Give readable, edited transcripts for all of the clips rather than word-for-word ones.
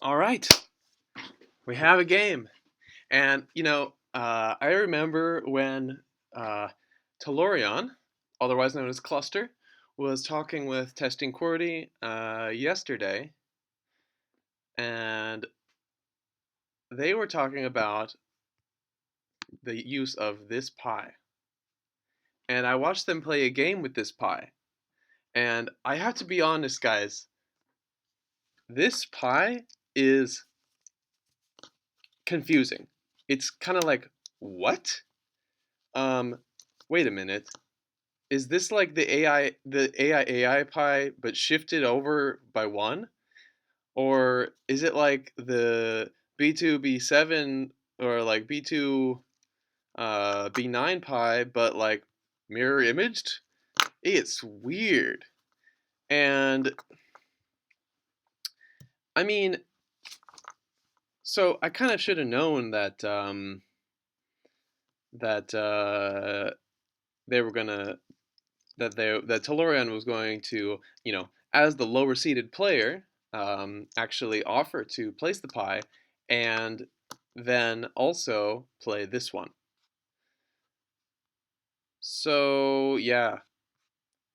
All right, we have a game. And, I remember when uh, Tellorion, otherwise known as Cluster, was talking with Testing QWERTY yesterday, and they were talking about the use of this pie. And I watched them play a game with this pie. And I have to be honest, guys, this pie is confusing. It's kind of like, what? Um, Wait a minute. Is this like the AI pie but shifted over by one? Or is it like the B2 B7 or like B2 B9 pie but like mirror imaged? It's weird. And I mean, so I kind of should have known that they were gonna that Tellurian was going to, as the lower seeded player, actually offer to place the pie and then also play this one. So yeah,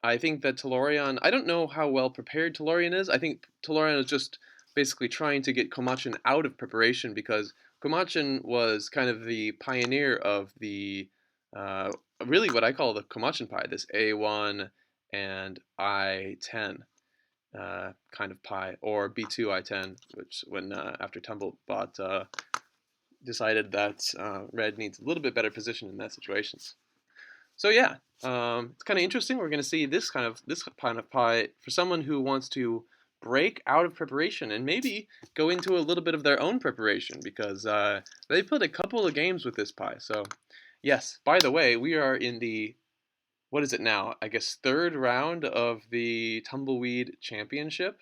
I think that Tellurian. I don't know how well prepared Tellurian is. I think Tellurian is just basically trying to get Komacchin out of preparation because Komacchin was kind of the pioneer of the uh, really what I call the Komacchin pie, this A1 and I10 kind of pie, or B2 I10, which when after Tumblebot decided that red needs a little bit better position in that situations. So yeah, it's kind of interesting. We're going to see this kind of pie for someone who wants to break out of preparation and maybe go into a little bit of their own preparation because they played a couple of games with this pie. So yes, by the way, we are in the what is it now? I guess third round of the Tumbleweed Championship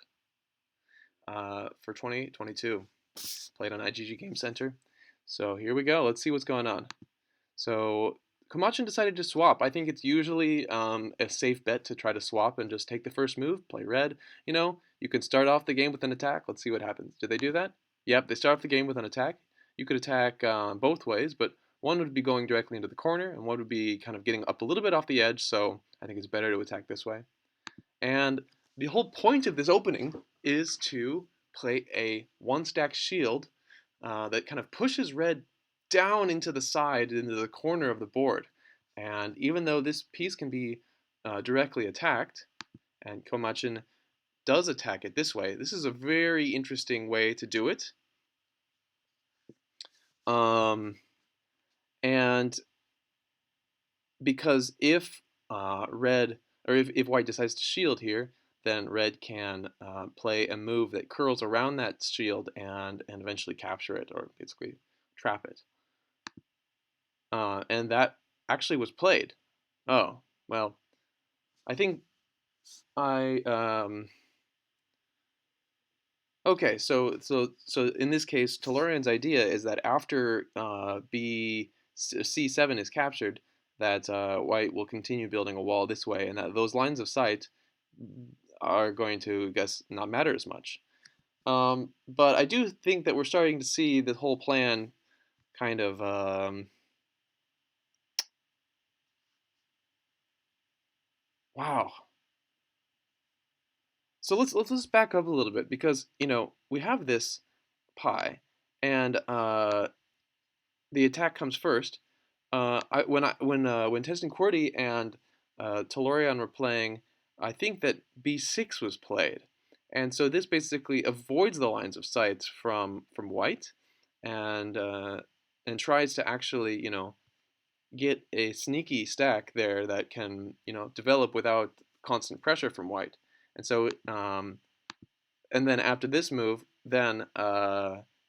for 2022, played on IGG Game Center. So here we go. Let's see what's going on. So Komacchin decided to swap. I think it's usually a safe bet to try to swap and just take the first move, play red. You can start off the game with an attack. Let's see what happens. Did they do that? Yep, they start off the game with an attack. You could attack both ways, but one would be going directly into the corner, and one would be kind of getting up a little bit off the edge, so I think it's better to attack this way. And the whole point of this opening is to play a one-stack shield that kind of pushes red down into the side, into the corner of the board. And even though this piece can be directly attacked, and Komacchin does attack it this way, this is a very interesting way to do it. Um, and because if red or if white decides to shield here, then red can play a move that curls around that shield and eventually capture it or basically trap it. And that actually was played. Oh, well, I think I okay. So in this case, Tellurion's idea is that after C7 is captured, that white will continue building a wall this way, and that those lines of sight are going to, I guess, not matter as much. But I do think that we're starting to see the whole plan kind of wow. So let's just back up a little bit because we have this pie, and the attack comes first. When Testing QWERTY and Tellurion were playing, I think that B6 was played, and so this basically avoids the lines of sight from white, and and tries to actually get a sneaky stack there that can develop without constant pressure from white, and so and then after this move, then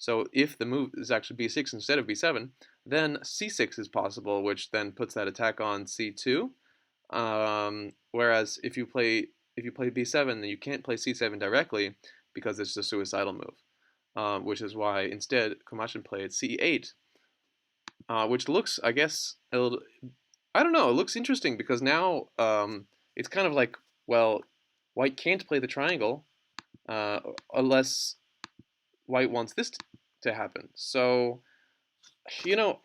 so if the move is actually b6 instead of b7, then c6 is possible, which then puts that attack on c2. Whereas if you play b7, then you can't play c7 directly because it's a suicidal move, which is why instead Komacchin played c8, which looks, I guess, I don't know, it looks interesting because now it's kind of like, well, white can't play the triangle uh, unless white wants this to happen. So, you know,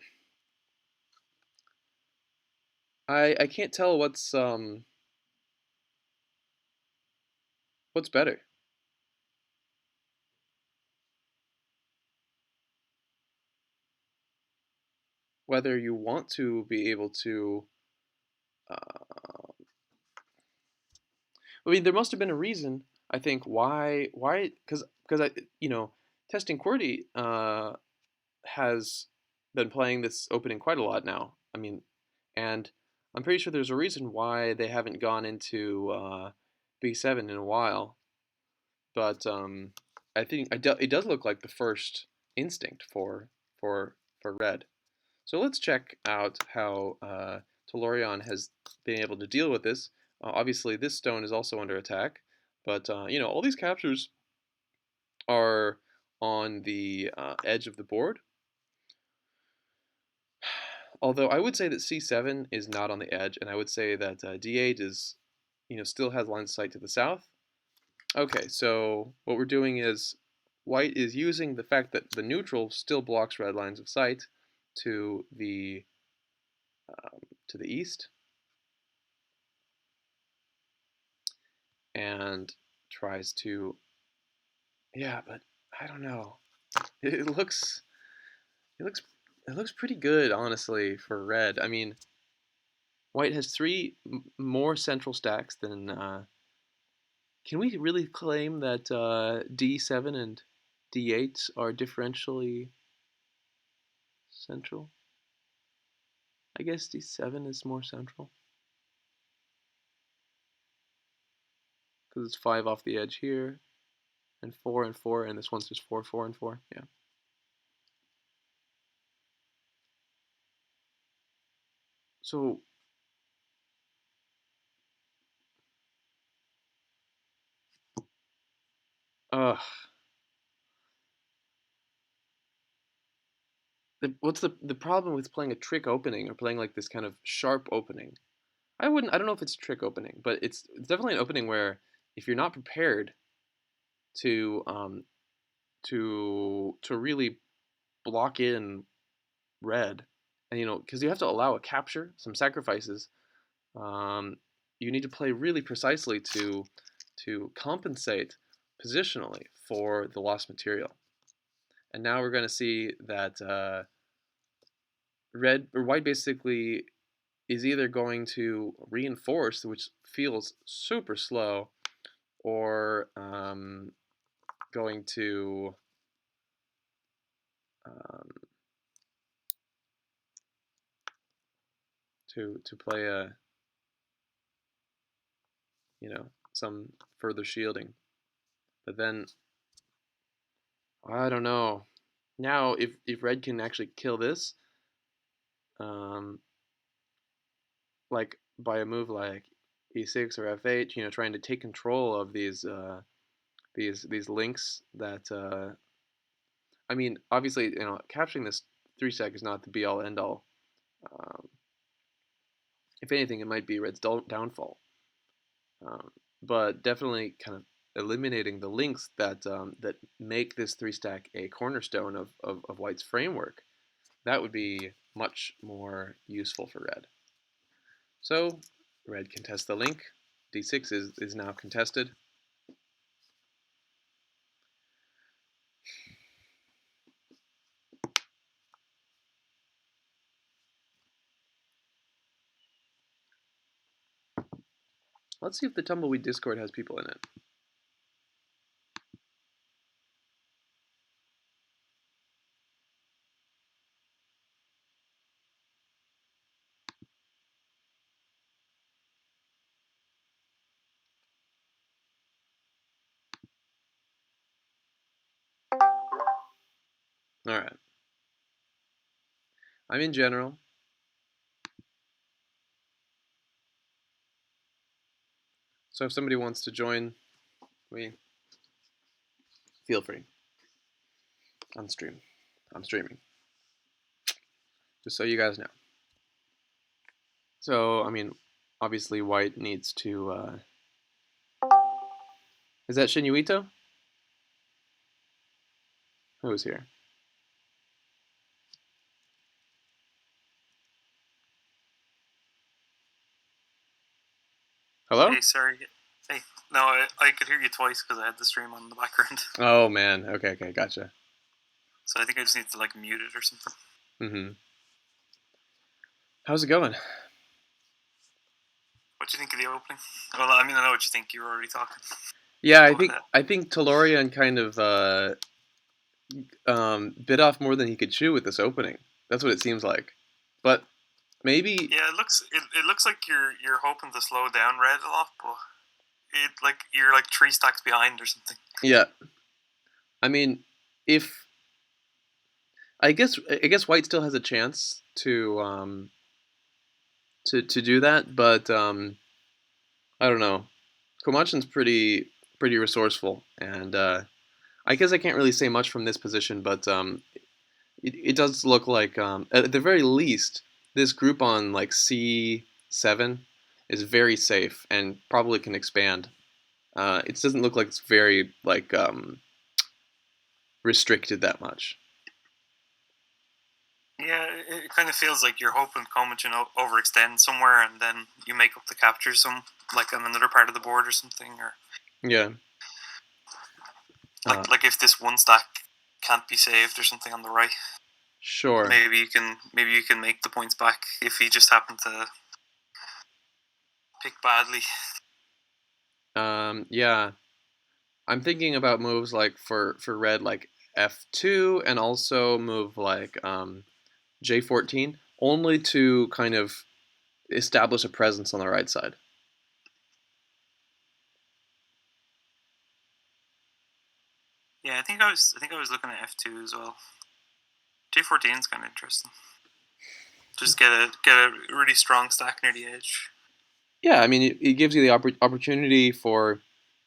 I can't tell what's better. Whether you want to be able to, I mean, there must have been a reason. I think why because I testing QWERTY has been playing this opening quite a lot now. I mean, and I'm pretty sure there's a reason why they haven't gone into B7 in a while. But I think it does look like the first instinct for red. So let's check out how Tellorion has been able to deal with this. Obviously, this stone is also under attack, but all these captures are on the edge of the board. Although I would say that C7 is not on the edge, and I would say that D8 is, still has line of sight to the south. Okay, so what we're doing is white is using the fact that the neutral still blocks red lines of sight to the east, and tries to, yeah, but I don't know. It looks it looks it looks pretty good, honestly, for red. I mean, white has three more central stacks than. Can we really claim that D7 and D8 are differentially central? I guess D7 is more central because it's 5 off the edge here, and 4 and 4, and this one's just 4, 4 and 4. Yeah. So, uh, what's the problem with playing a trick opening or playing like this kind of sharp opening? I don't know if it's a trick opening, but it's definitely an opening where if you're not prepared to to really block in red, and because you have to allow a capture, some sacrifices, um, you need to play really precisely to compensate positionally for the lost material. And now we're going to see that red or white basically is either going to reinforce, which feels super slow, or going um, to play a some further shielding. But then I don't know. Now if red can actually kill this, um, like by a move like E6 or F8, trying to take control of these links that I mean, obviously, capturing this 3 stack is not the be all end all. Um, if anything, it might be red's downfall. Um, but definitely kind of eliminating the links that make this 3 stack a cornerstone of white's framework. That would be much more useful for red. So red contests the link. D6 is now contested. Let's see if the Tumbleweed Discord has people in it. All right. I'm in general. So if somebody wants to join me, feel free. On stream. I'm streaming. Just so you guys know. So, I mean, obviously white needs to... Is that Shinuito? Who's here? Hello? Hey, sorry. Hey, no, I could hear you twice because I had the stream on in the background. Oh man. Okay, okay, gotcha. So I think I just need to like mute it or something. Mm-hmm. How's it going? What do you think of the opening? Well, I mean, I know what you think. You were already talking. Yeah, I But think I think Tellorion kind of bit off more than he could chew with this opening. That's what it seems like. But maybe, yeah, it looks like you're hoping to slow down Red a lot, but it like you're like 3 stacks behind or something. yeah. I mean, if I guess White still has a chance to do that, but I don't know. Komachin's pretty resourceful, and I guess I can't really say much from this position, but it does look like at the very least this group on like C7 is very safe and probably can expand. It doesn't look like it's very like restricted that much. Yeah, it kind of feels like you're hoping Komacchin overextends somewhere, and then you make up the capture some like on another part of the board or something, or Yeah. like if this 1 stack can't be saved or something on the right. Sure. Maybe you can make the points back if he just happened to pick badly. Yeah. I'm thinking about moves like for red like F2 and also move like J14 only to kind of establish a presence on the right side. Yeah, I think I was looking at F2 as well. J14 is kind of interesting. Just get a really strong stack near the edge. Yeah, I mean it gives you the opportunity for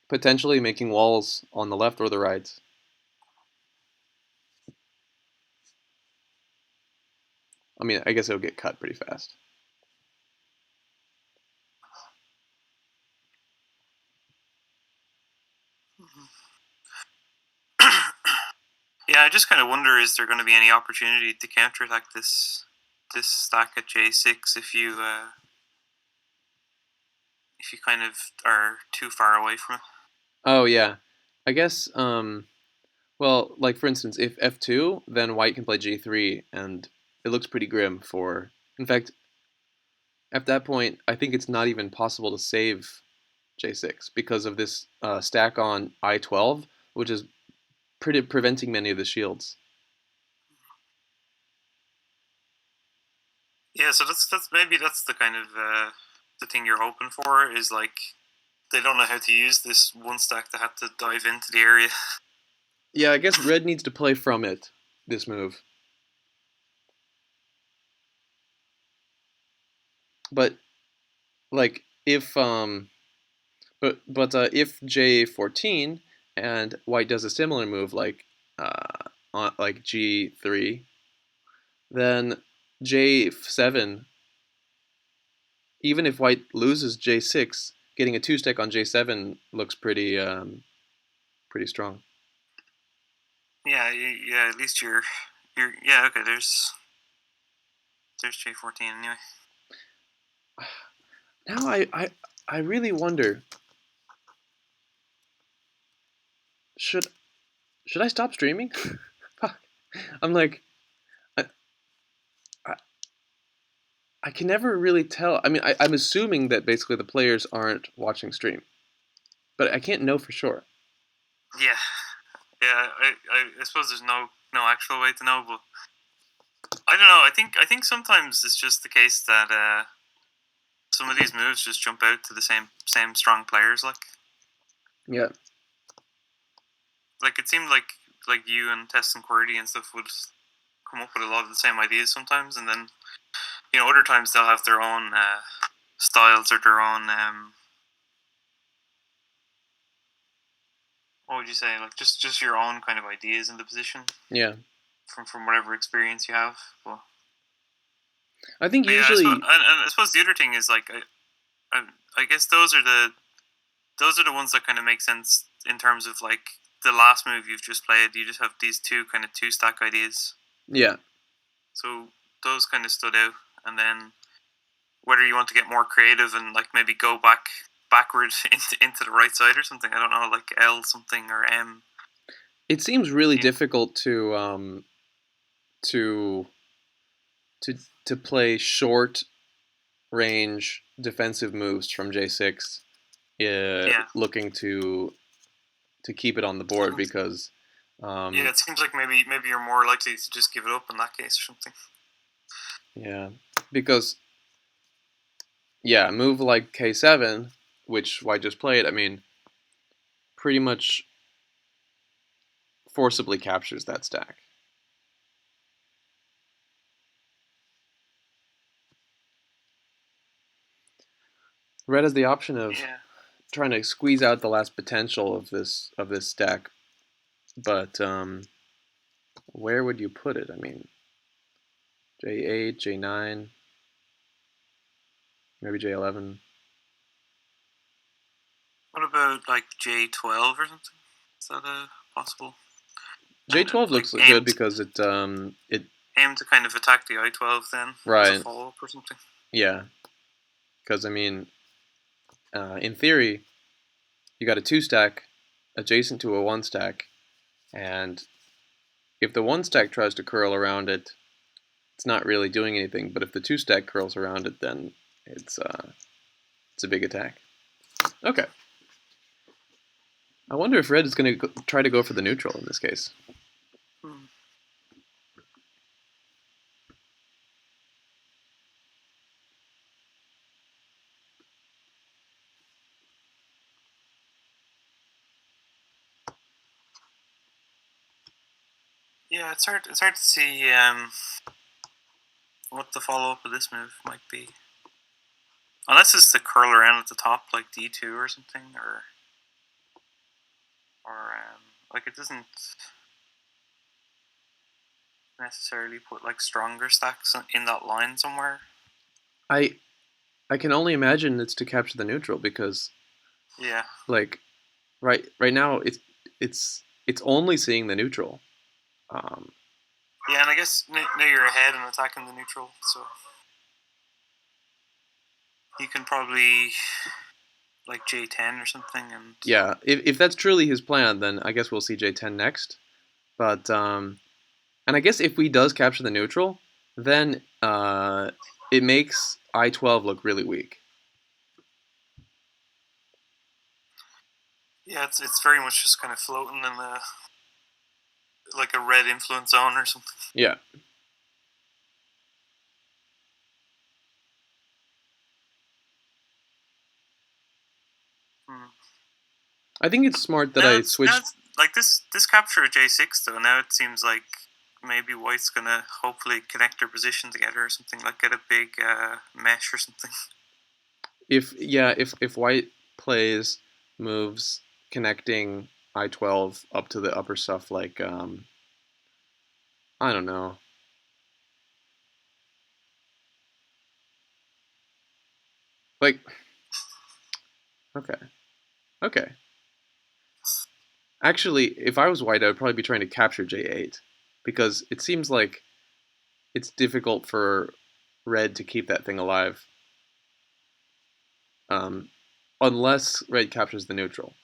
potentially making walls on the left or the right. I mean, I guess it'll get cut pretty fast. Yeah, I just kind of wonder: is there going to be any opportunity to counterattack this stack at J6 if you kind of are too far away from it? Oh yeah, I guess. Well, like for instance, if F2, then White can play G3, and it looks pretty grim for. In fact, at that point, I think it's not even possible to save J6 because of this stack on I12, which is pretty preventing many of the shields. Yeah, so that's maybe that's the kind of the thing you're hoping for is like they don't know how to use this 1 stack. They have to dive into the area. Yeah, I guess Red needs to play from it this move, but like if if J14 and White does a similar move like G3, then J7, even if White loses J6, getting a two stack on J7 looks pretty strong. Yeah, yeah. At least you're yeah. Okay, there's J14 anyway. Now I really wonder, should should I stop streaming? I'm like I, I I can never really tell. I mean, I'm assuming that basically the players aren't watching stream, but I can't know for sure. Yeah, yeah. I suppose there's no actual way to know, but I don't know. I think sometimes it's just the case that some of these moves just jump out to the same strong players. Yeah. Like it seemed like you and Tess and QWERTY and stuff would come up with a lot of the same ideas sometimes, and then other times they'll have their own styles or their own what would you say, like just your own kind of ideas in the position Yeah. from whatever experience you have. I think But yeah, usually. and I suppose the other thing is like I guess those are the ones that kind of make sense in terms of like the last move you've just played, you just have these two kind of 2-stack ideas. Yeah. So those kind of stood out, and then whether you want to get more creative and like maybe go backwards into the right side or something. I don't know, like L something or M. It seems really difficult to to play short range defensive moves from J6, looking to keep it on the board because. Yeah, it seems like maybe you're more likely to just give it up in that case or something. Yeah, because a move like K7, which I just played, I mean, pretty much forcibly captures that stack. Red has the option of trying to squeeze out the last potential of this stack, but where would you put it? I mean, J8, J9, maybe J11. What about like J12 or something? Is that possible? J12 looks good because it aim to kind of attack the I12 then, right, as a follow-up or something. Yeah, because I mean, in theory, you got a 2-stack adjacent to a 1-stack, and if the 1-stack tries to curl around it, it's not really doing anything. But if the 2-stack curls around it, then it's a big attack. Okay. I wonder if red is going to try to go for the neutral in this case. Yeah, it's hard to see what the follow-up of this move might be. Unless it's the curl around at the top, like D2 or something, or like it doesn't necessarily put like stronger stacks in that line somewhere. I can only imagine it's to capture the neutral because like right now it's only seeing the neutral. Yeah, and I guess now you're ahead and attacking the neutral, so you can probably like J10 or something. And yeah, if that's truly his plan, then I guess we'll see J10 next. But and I guess if he does capture the neutral, then it makes I12 look really weak. Yeah, it's very much just kind of floating in like a red influence zone or something. Yeah. I think it's smart that I switched. Like this capture of J6 though. Now it seems like maybe White's gonna hopefully connect their position together or something, like get a big mesh or something. If White plays moves connecting I12 up to the upper stuff, like I don't know. Like, okay. Actually, if I was White, I would probably be trying to capture J8 because it seems like it's difficult for Red to keep that thing alive, unless Red captures the neutral.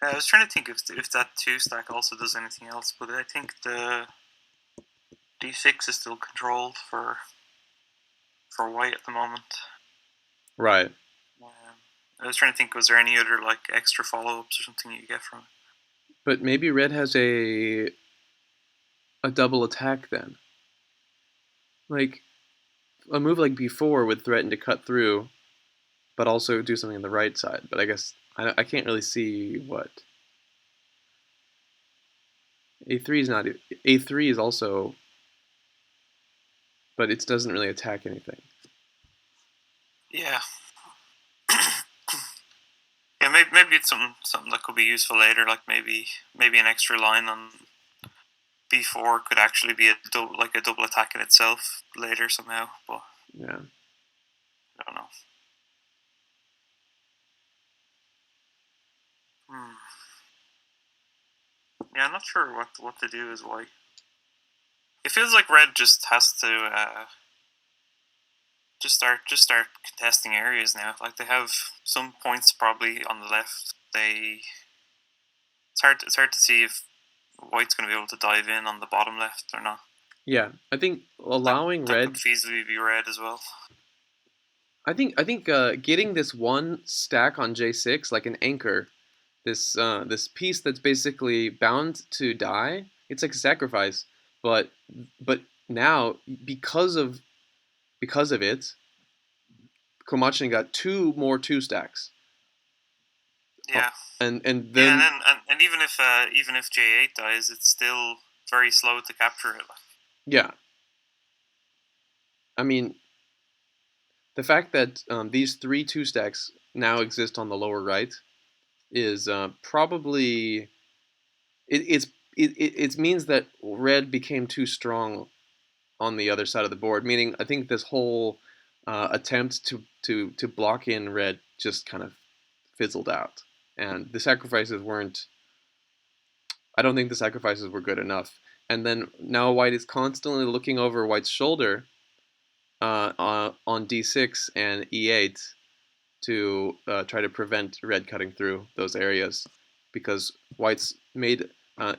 I was trying to think if that 2-stack also does anything else, but I think the D6 is still controlled for White at the moment. Right. I was trying to think, was there any other like extra follow-ups or something you get from it? But maybe Red has a double attack then. Like a move like B4 would threaten to cut through, but also do something on the right side. But I guess I can't really see what. A3 is not. A3 is also, but it doesn't really attack anything. Yeah. Yeah, maybe it's something that could be useful later, like maybe an extra line on B4 could actually be a double attack in itself later somehow, but yeah. I don't know. Yeah, I'm not sure what to do as white. It feels like red just has to just start contesting areas now. Like they have some points probably on the left. It's hard to see if white's going to be able to dive in on the bottom left or not. Yeah, I think That allowing that could red. feasibly be red as well. I think getting this one stack on J6 like an anchor, this piece that's basically bound to die. It's like a sacrifice, but but now because of it, Komacchin got two more two stacks. Oh, Yeah, and yeah, and then then and even if J8 dies, it's still very slow to capture it. yeah, I mean the fact that these three two stacks now exist on the lower right is probably it's it means that red became too strong on the other side of the board. Meaning, I think this whole attempt to block in red just kind of fizzled out, and the sacrifices weren't. I don't think the sacrifices were good enough. And then now white is constantly looking over white's shoulder on d6 and e8 to try to prevent red cutting through those areas, because white's made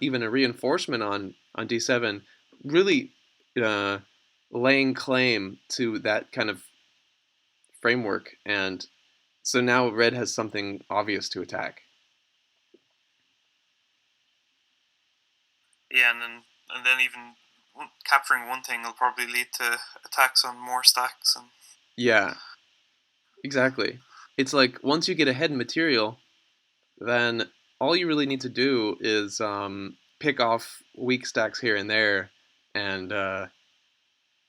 even a reinforcement on d7, really uh, laying claim to that kind of framework, and so now red has something obvious to attack. Yeah, and then even capturing one thing will probably lead to attacks on more stacks and Yeah, exactly. It's like once you get ahead in material, then all you really need to do is pick off weak stacks here and there, and the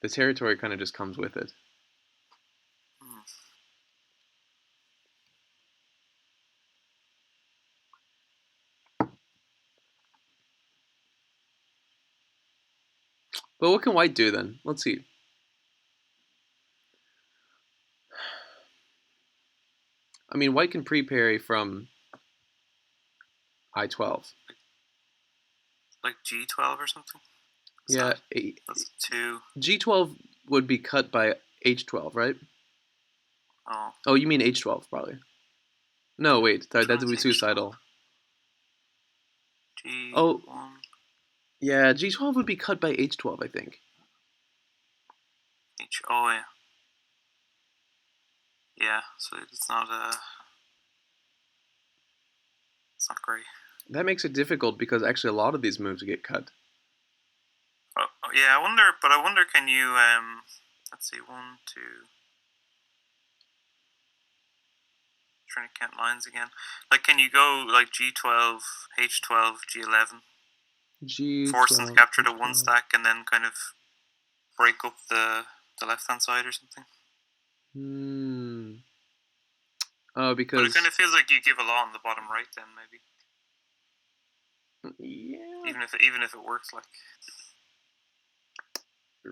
territory kind of just comes with it. hmm. But what can white do then? Let's see. I mean, white can pre-parry from I12. Like G12 or something. What's Yeah, that? That's two. G12 would be cut by H12, right? Oh, Oh, you mean H12 probably. No, wait, sorry, which that would one's be H12? suicidal. Oh, G1. yeah, G12 would be cut by H12, I think. Oh yeah. Yeah, so it's not great. That makes it difficult because actually a lot of these moves get cut. Yeah, I wonder, can you let's see, one, two. Trying to count lines again. Like, can you go like G12, H12, G11, force them to G12, capture the one H12. stack, and then kind of break up the left hand side or something? Hmm. Oh, But it kind because of feels like you give a lot on the bottom right then, maybe. yeah, Even if it works, like.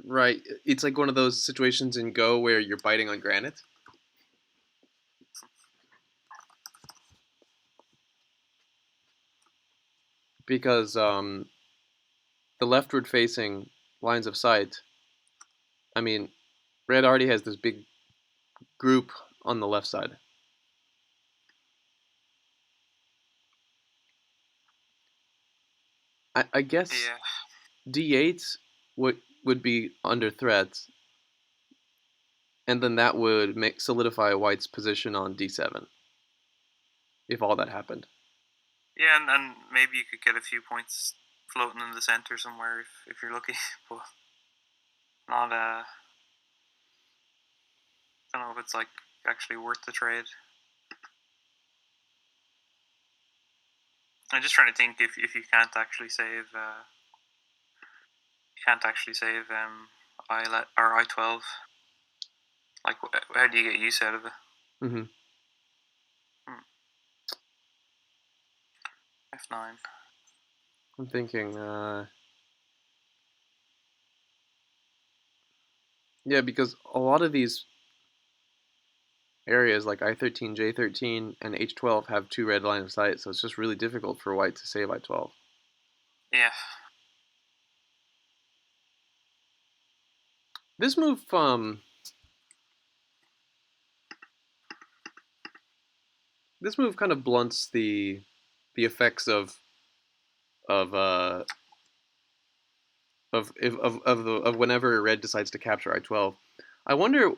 right. It's like one of those situations in Go where you're biting on granite. Because the leftward facing lines of sight. I mean, red already has this big group on the left side. I guess Yeah. d8 would be under threat, and then that would make solidify white's position on d7 if all that happened. Yeah, and maybe you could get a few points floating in the center somewhere if you're lucky, but not. I don't know if it's like actually worth the trade. I'm just trying to think if you can't actually save I12. Like, how do you get use out of it? Hmm. Hmm. F9. I'm thinking. Yeah, because a lot of these areas like I13, J13, and H12 have two red line of sight, so it's just really difficult for white to save I12. Yeah. This move, kind of blunts the effects of uh of whenever red decides to capture I12. I wonder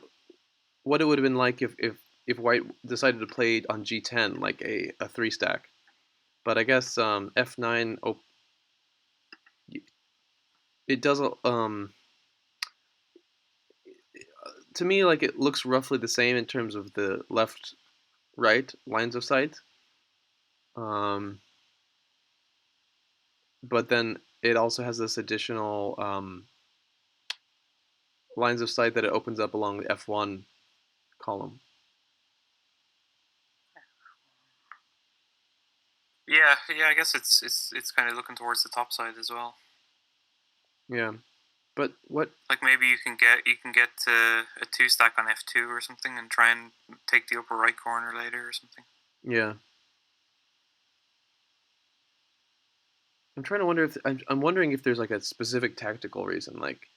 what it would have been like if white decided to play on G10 like a three stack. But I guess F9 it does to me like it looks roughly the same in terms of the left right lines of sight. Um, but then it also has this additional lines of sight that it opens up along the F1 column. Yeah, yeah. I guess it's kind of looking towards the top side as well. Yeah, but what? Like maybe you can get to a two stack on F2 or something and try and take the upper right corner later or something. Yeah, I'm trying to wonder if I'm wondering if there's like a specific tactical reason, like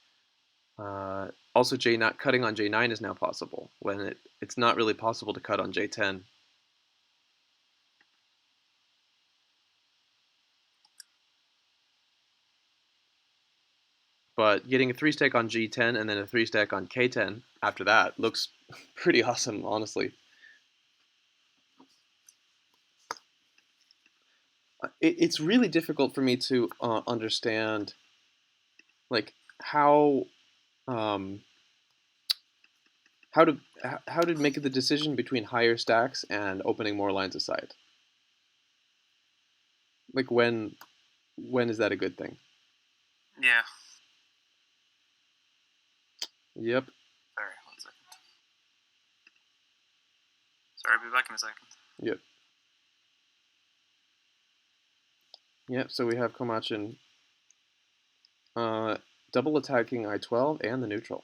also J not cutting on J9 is now possible when it's not really possible to cut on J10. But getting a three stack on G10 and then a three stack on K10 after that looks pretty awesome, honestly. It's really difficult for me to understand like um, how to how to make the decision between higher stacks and opening more lines of sight. Like when is that a good thing? Yeah. Yep. Sorry, 1 second. Sorry, I'll be back in a second. Yep. Yep. So we have Komacchin uh, double attacking I12 and the neutral.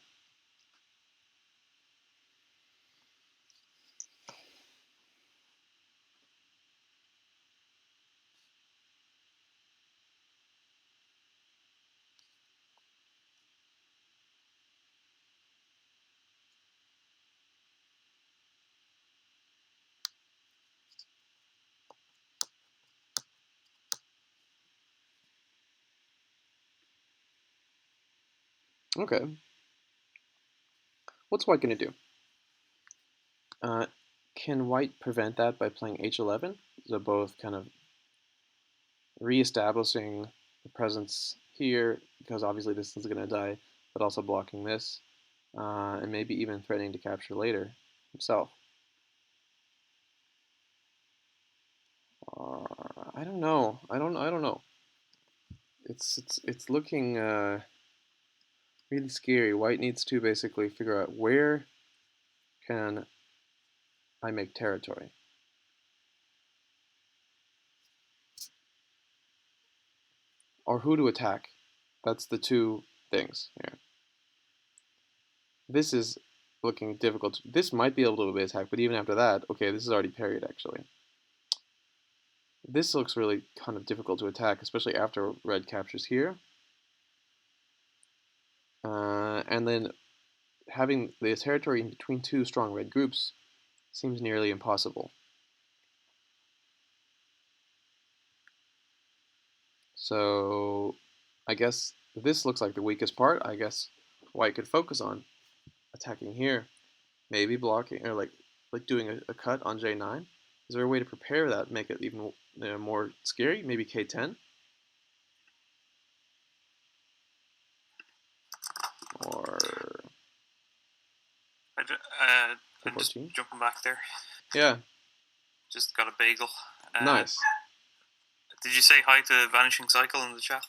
Okay. What's white going to do? Uh, can white prevent that by playing H11? So both kind of reestablishing the presence here, because obviously this is going to die, but also blocking this, and maybe even threatening to capture later himself. I don't know. I don't know. It's looking really scary. White needs to basically figure out where can I make territory, or who to attack. That's the two things here. This is looking difficult. This might be able to be attacked, but even after that, okay, this is already parried actually. This looks really kind of difficult to attack, especially after red captures here. And then having the territory in between two strong red groups seems nearly impossible. So I guess this looks like the weakest part. I guess white could focus on attacking here, maybe blocking or like doing a cut on J9. Is there a way to prepare that, make it even more scary? Maybe K10 or I'm just K14? jumping back there. Yeah, Just got a bagel. nice. Did you say hi to Vanishing Cycle in the chat?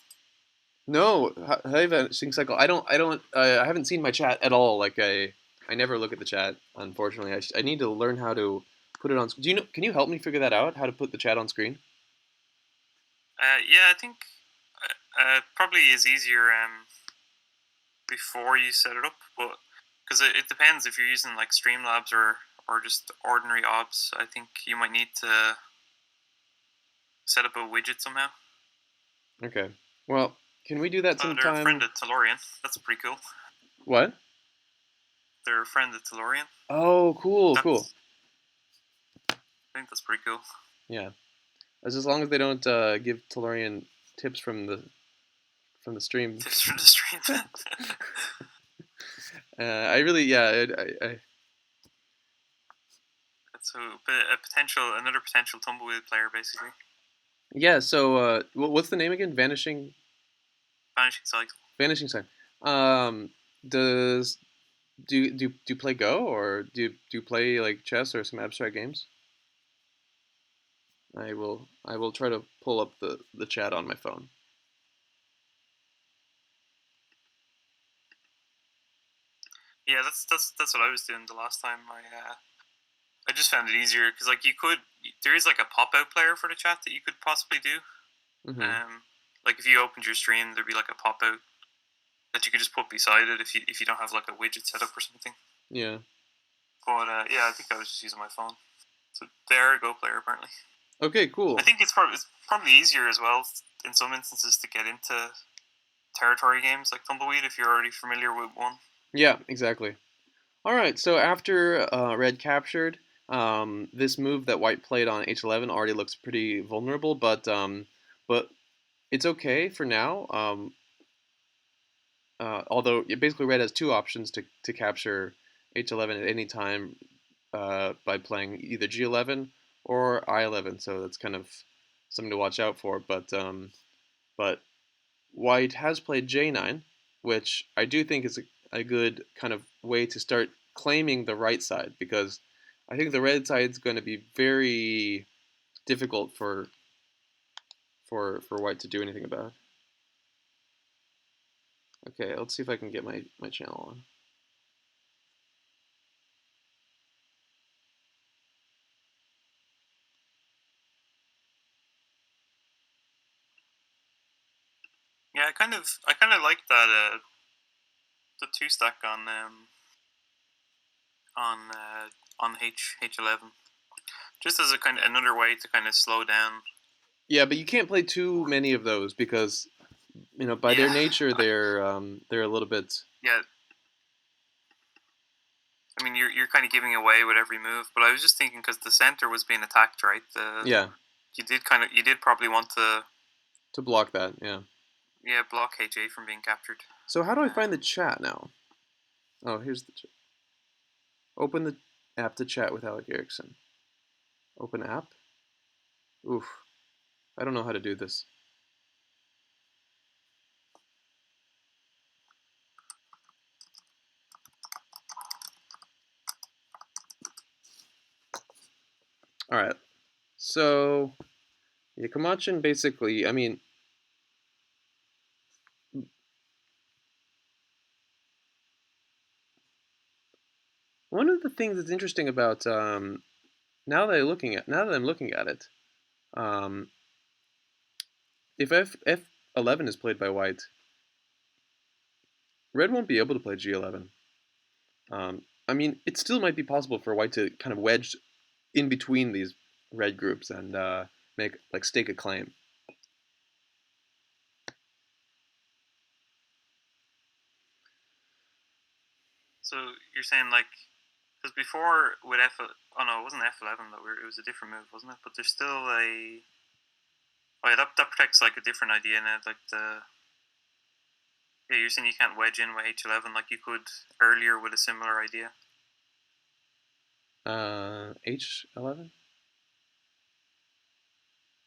No, hey, Vanishing Cycle. I haven't seen my chat at all. Like I never look at the chat. Unfortunately, I need to learn how to put it on. Do you know? Can you help me figure that out? How to put the chat on screen? Yeah, I think probably is easier before you set it up, but because it depends if you're using like Streamlabs or just ordinary obs. I think you might need to set up a widget somehow. Okay. Well, can we do that So they're a friend sometime? of Tellorion. That's pretty cool. What? They're a friend of Tellorion. Oh, cool, cool. That's I think that's pretty cool. Yeah. As long as they don't give Tellurian tips from the stream. Tips from the stream. I really, yeah, So another potential tumbleweed player, basically. yeah. So, what's the name again? Vanishing cycle. Vanishing Sign. Um, does do you play Go or do you play like chess or some abstract games? I will try to pull up the chat on my phone. Yeah, that's what I was doing the last time. I just found it easier because like there is like a pop out player for the chat that you could possibly do. Hmm. Like if you opened your stream, there'd be like a pop out that you could just put beside it if you don't have like a widget set up or something. Yeah. But yeah, I think I was just using my phone. So they're a Go player apparently. Okay. Cool. I think it's probably easier as well in some instances to get into territory games like Tumbleweed if you're already familiar with one. Yeah. Exactly. All right. So after red captured, this move that white played on h11 already looks pretty vulnerable, but it's okay for now. Although basically red has two options to capture h11 at any time by playing either g11 or i11. So that's kind of something to watch out for. But white has played j9, which I do think is a good kind of way to start claiming the right side because I think the red side is going to be very difficult for white to do anything about. Okay, let's see if I can get my channel on. Yeah, I kind of like that the two stack on H11 just as a kind of another way to kind of slow down. Yeah, but you can't play too many of those because by their Yeah, nature they're a little bit. yeah. I mean, you're kind of giving away with every move, but I was just thinking because the center was being attacked, right? Yeah, You did probably want to to block that. Yeah. block HA from being captured. So how do I find the chat now? Oh, here's the chat. Open the app to chat with Alek Erickson. Open app. Oof, I don't know how to do this. All right. So yeah, Komacchin basically. I mean, one of the things that's interesting about now that I'm looking at it, um, if F11 is played by white, red won't be able to play G11. I mean, it still might be possible for white to kind of wedge in between these red groups and make like stake a claim. So you're saying like because before with oh no, it wasn't F11 that it was a different move, wasn't it? But there's still a yeah, that protects like a different idea in it, like the yeah, you're saying you can't wedge in with H11 like you could earlier with a similar idea. H11.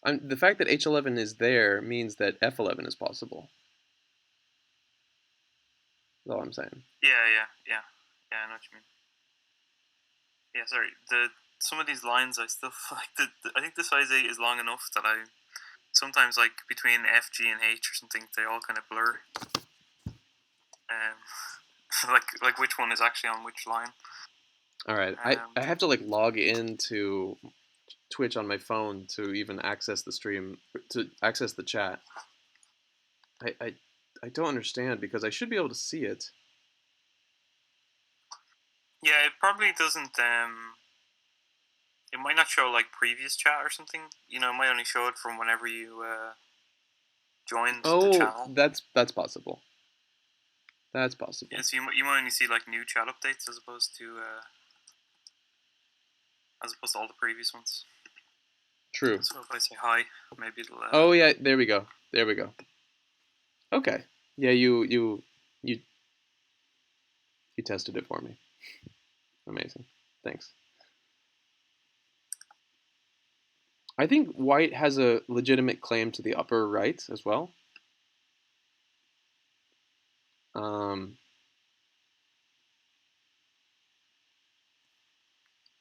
The fact that H11 is there means that F11 is possible. That's all I'm saying. Yeah. I know what you mean. Yeah, sorry. Some of these lines I still like. I think the size 8 is long enough that I sometimes like between F, G, and H or something they all kind of blur. Like which one is actually on which line. All right, I have to like log into Twitch on my phone to even access the stream to access the chat. I I, I don't understand because I should be able to see it. Yeah, it probably doesn't. It might not show like previous chat or something. You know, it might only show it from whenever you joined the Oh, channel. that's possible. That's Yeah, possible. so you might only see like new chat updates as opposed to all the previous ones. True. So if I say hi, maybe it'll. Oh yeah, there we go. There we go. Okay. Yeah, you you tested it for me. Amazing. Thanks. I think white has a legitimate claim to the upper right as well. Um,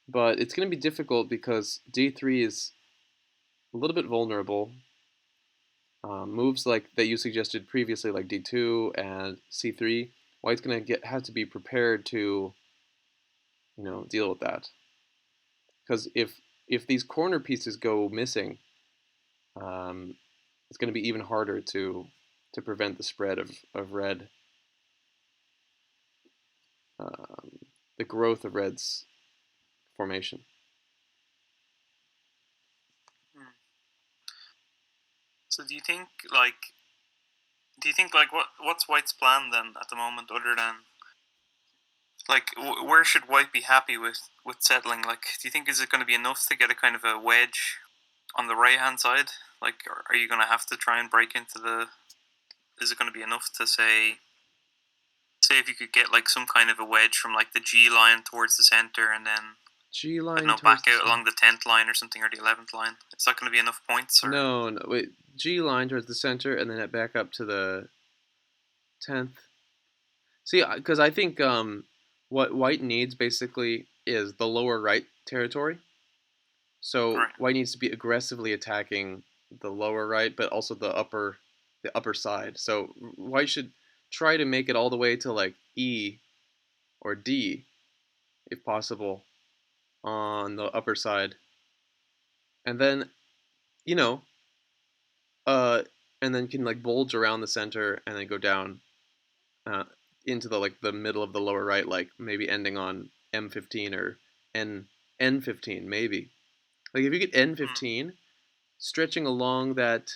but it's going to be difficult because D3 is a little bit vulnerable. Moves like that you suggested previously, like D2 and C3, white's going to have to be prepared to, deal with that. Because if these corner pieces go missing, um, it's going to be even harder to prevent the spread of red, um, the growth of red's formation. Hmm. So do you think like what's White's plan then at the moment, other than like where should White be happy with settling? Like, do you think is it going to be enough to get a kind of a wedge on the right hand side? Like, are you going to have to try and break into the? Is it going to be enough to say if you could get like some kind of a wedge from like the G line towards the center, and then G I don't line know, towards back the out center. along the 10th line or something, or the 11th line? Is that going to be enough points, or? No, no, wait. G line towards the center, and then it back up to the 10th. See, because I think what white needs basically is the lower right territory. So Right. white needs to be aggressively attacking the lower right, but also the upper side. So white should try to make it all the way to like E or D, if possible, on the upper side, and then you know, uh, and then can like bulge around the center and then go down uh, into the middle of the lower right, like maybe ending on M15 or N N15 maybe. Like if you get Hmm. N15 stretching along that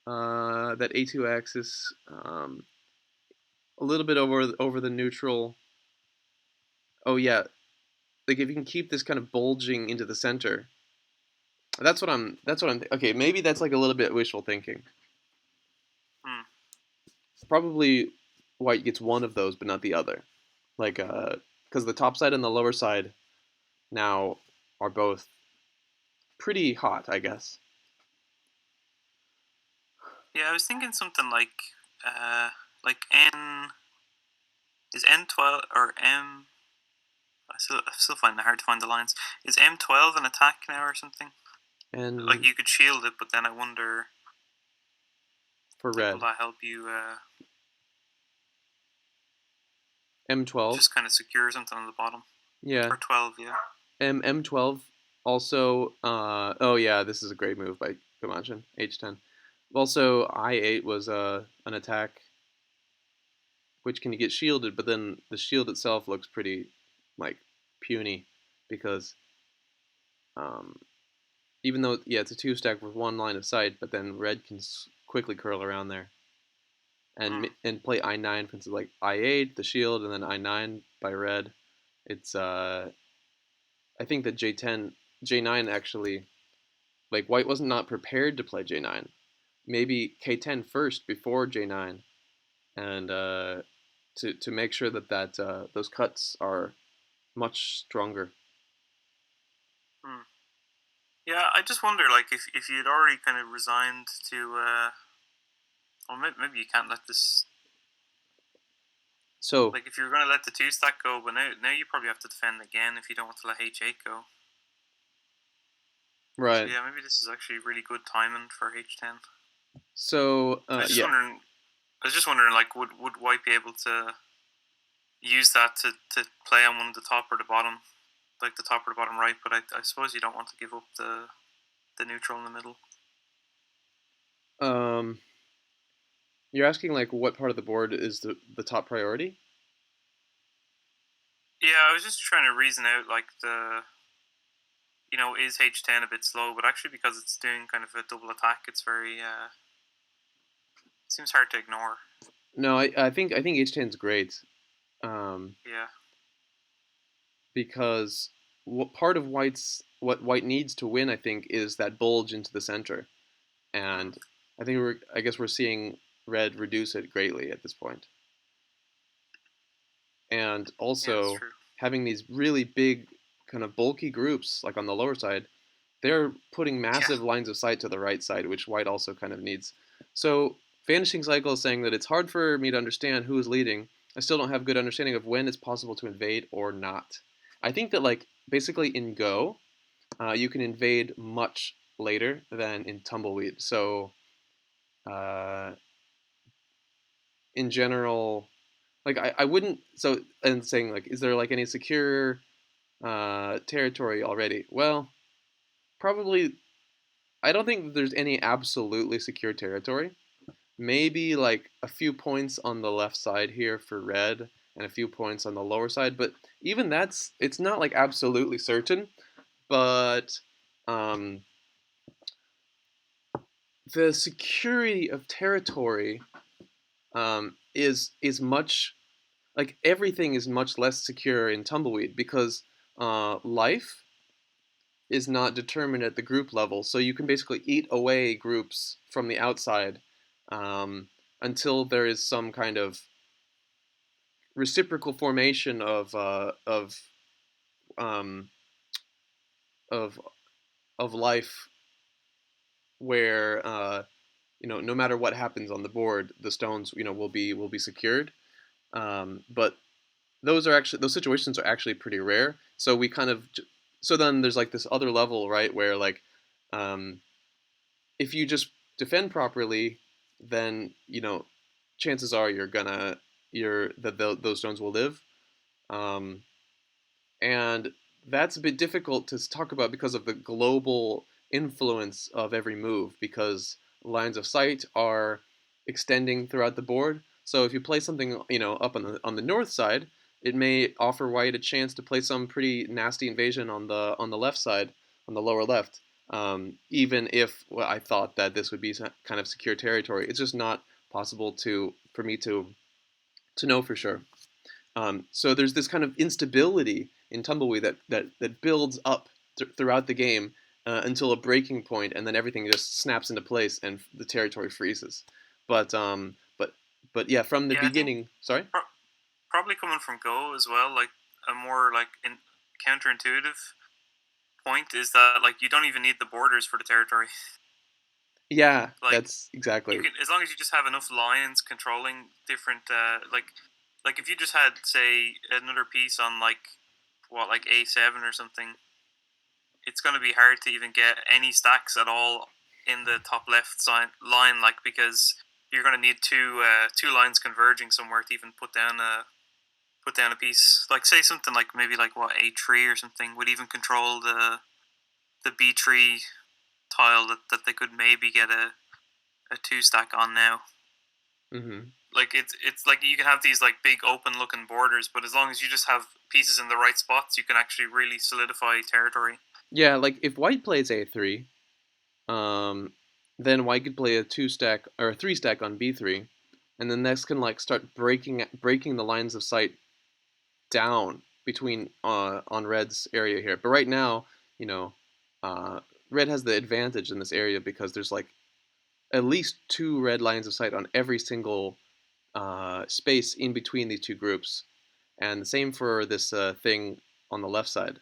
A2 axis, a little bit over the neutral. Oh yeah, like if you can keep this kind of bulging into the center. Okay, maybe that's like a little bit wishful thinking. Hmm. Probably white gets one of those but not the other. Like because the top side and the lower side now are both pretty hot, I guess. Yeah, I was thinking something like N is N12 or M. I still find it hard to find the lines. Is M12 an attack now or something? Like And you could shield it, but then I wonder, for like, will red, that help you M12. just kind of secure something on the bottom? Yeah, Or 12, yeah. M12 also. Oh yeah, this is a great move by Komacchin. H10. Also, I8 was an attack which can get shielded, but then the shield itself looks pretty like puny because um, even though yeah it's a two stack with one line of sight, but then red can quickly curl around there and Hmm. and play I9 for instance like I8 the shield and then I9 by red. It's I think that J10 J9 actually like white wasn't not prepared to play J9. Maybe K10 first before J9 and to make sure that those cuts are much stronger. Hmm. Yeah, I just wonder, like, if you'd already kind of resigned to, well, maybe you can't let this, So like, if you're going to let the two stack go, but now you probably have to defend again if you don't want to let H8 go. So right. yeah, maybe this is actually really good timing for H10. So I was just yeah. wondering. I was just wondering, like, would White be able to use that to play on one of the top or the bottom, like the top or the bottom right? But I suppose you don't want to give up the neutral in the middle. Um, you're asking like what part of the board is the top priority? Yeah, I was just trying to reason out like is H10 a bit slow, but actually because it's doing kind of a double attack, it's very seems hard to ignore. No, I think H10 is great, um, Yeah. because part of what White needs to win, I think, is that bulge into the center, Mm. and I guess we're seeing Red reduce it greatly at this point, and Yeah, that's also true. having these really big, kind of bulky groups like on the lower side, they're putting Yeah. massive lines of sight to the right side, which White also kind of needs. So Vanishing Cycle is saying that it's hard for me to understand who is leading. I still don't have good understanding of when it's possible to invade or not. I think that like basically in Go, you can invade much later than in Tumbleweed. So uh, in general, like I wouldn't so and saying like is there like any secure territory already? Well, probably I don't think that there's any absolutely secure territory. Maybe like a few points on the left side here for red and a few points on the lower side, but even that's it's not like absolutely certain, but um, the security of territory is much like everything is much less secure in Tumbleweed because life is not determined at the group level. So you can basically eat away groups from the outside um, until there is some kind of reciprocal formation um, of of life where no matter what happens on the board, the stones will be secured. But those situations are actually pretty rare. So we kind of so then there's like this other level, right, where like um, if you just defend properly, then chances are those stones will live, um, and that's a bit difficult to talk about because of the global influence of every move. Because lines of sight are extending throughout the board. So if you play something up on the north side, it may offer white a chance to play some pretty nasty invasion on the left side, on the lower left. Even if I thought that this would be kind of secure territory, it's just not possible for me to know for sure. So there's this kind of instability in Tumbleweed that builds up throughout the game until a breaking point, and then everything just snaps into place and the territory freezes. But um, but but yeah, from the Yeah, I think beginning. Sorry. probably coming from Go as well, like a more like counterintuitive point is that like you don't even need the borders for the territory. Yeah, Like that's you exactly. can, as long as you just have enough lines controlling different like if you just had say another piece on like A7 or something, it's going to be hard to even get any stacks at all in the top left side line, like because you're going to need two lines converging somewhere to even put down a piece. Like say something like maybe like what A3 or something would even control the B3 tile that they could maybe get a two stack on now. Hmm. Like it's like you can have these like big open looking borders, but as long as you just have pieces in the right spots, you can actually really solidify territory. Yeah, like if White plays A3, um, then White could play a two stack or a three stack on B3, and then this can like start breaking the lines of sight down between on Red's area here. But right now, you know, uh, Red has the advantage in this area because there's like at least two red lines of sight on every single space in between these two groups, and the same for this thing on the left side.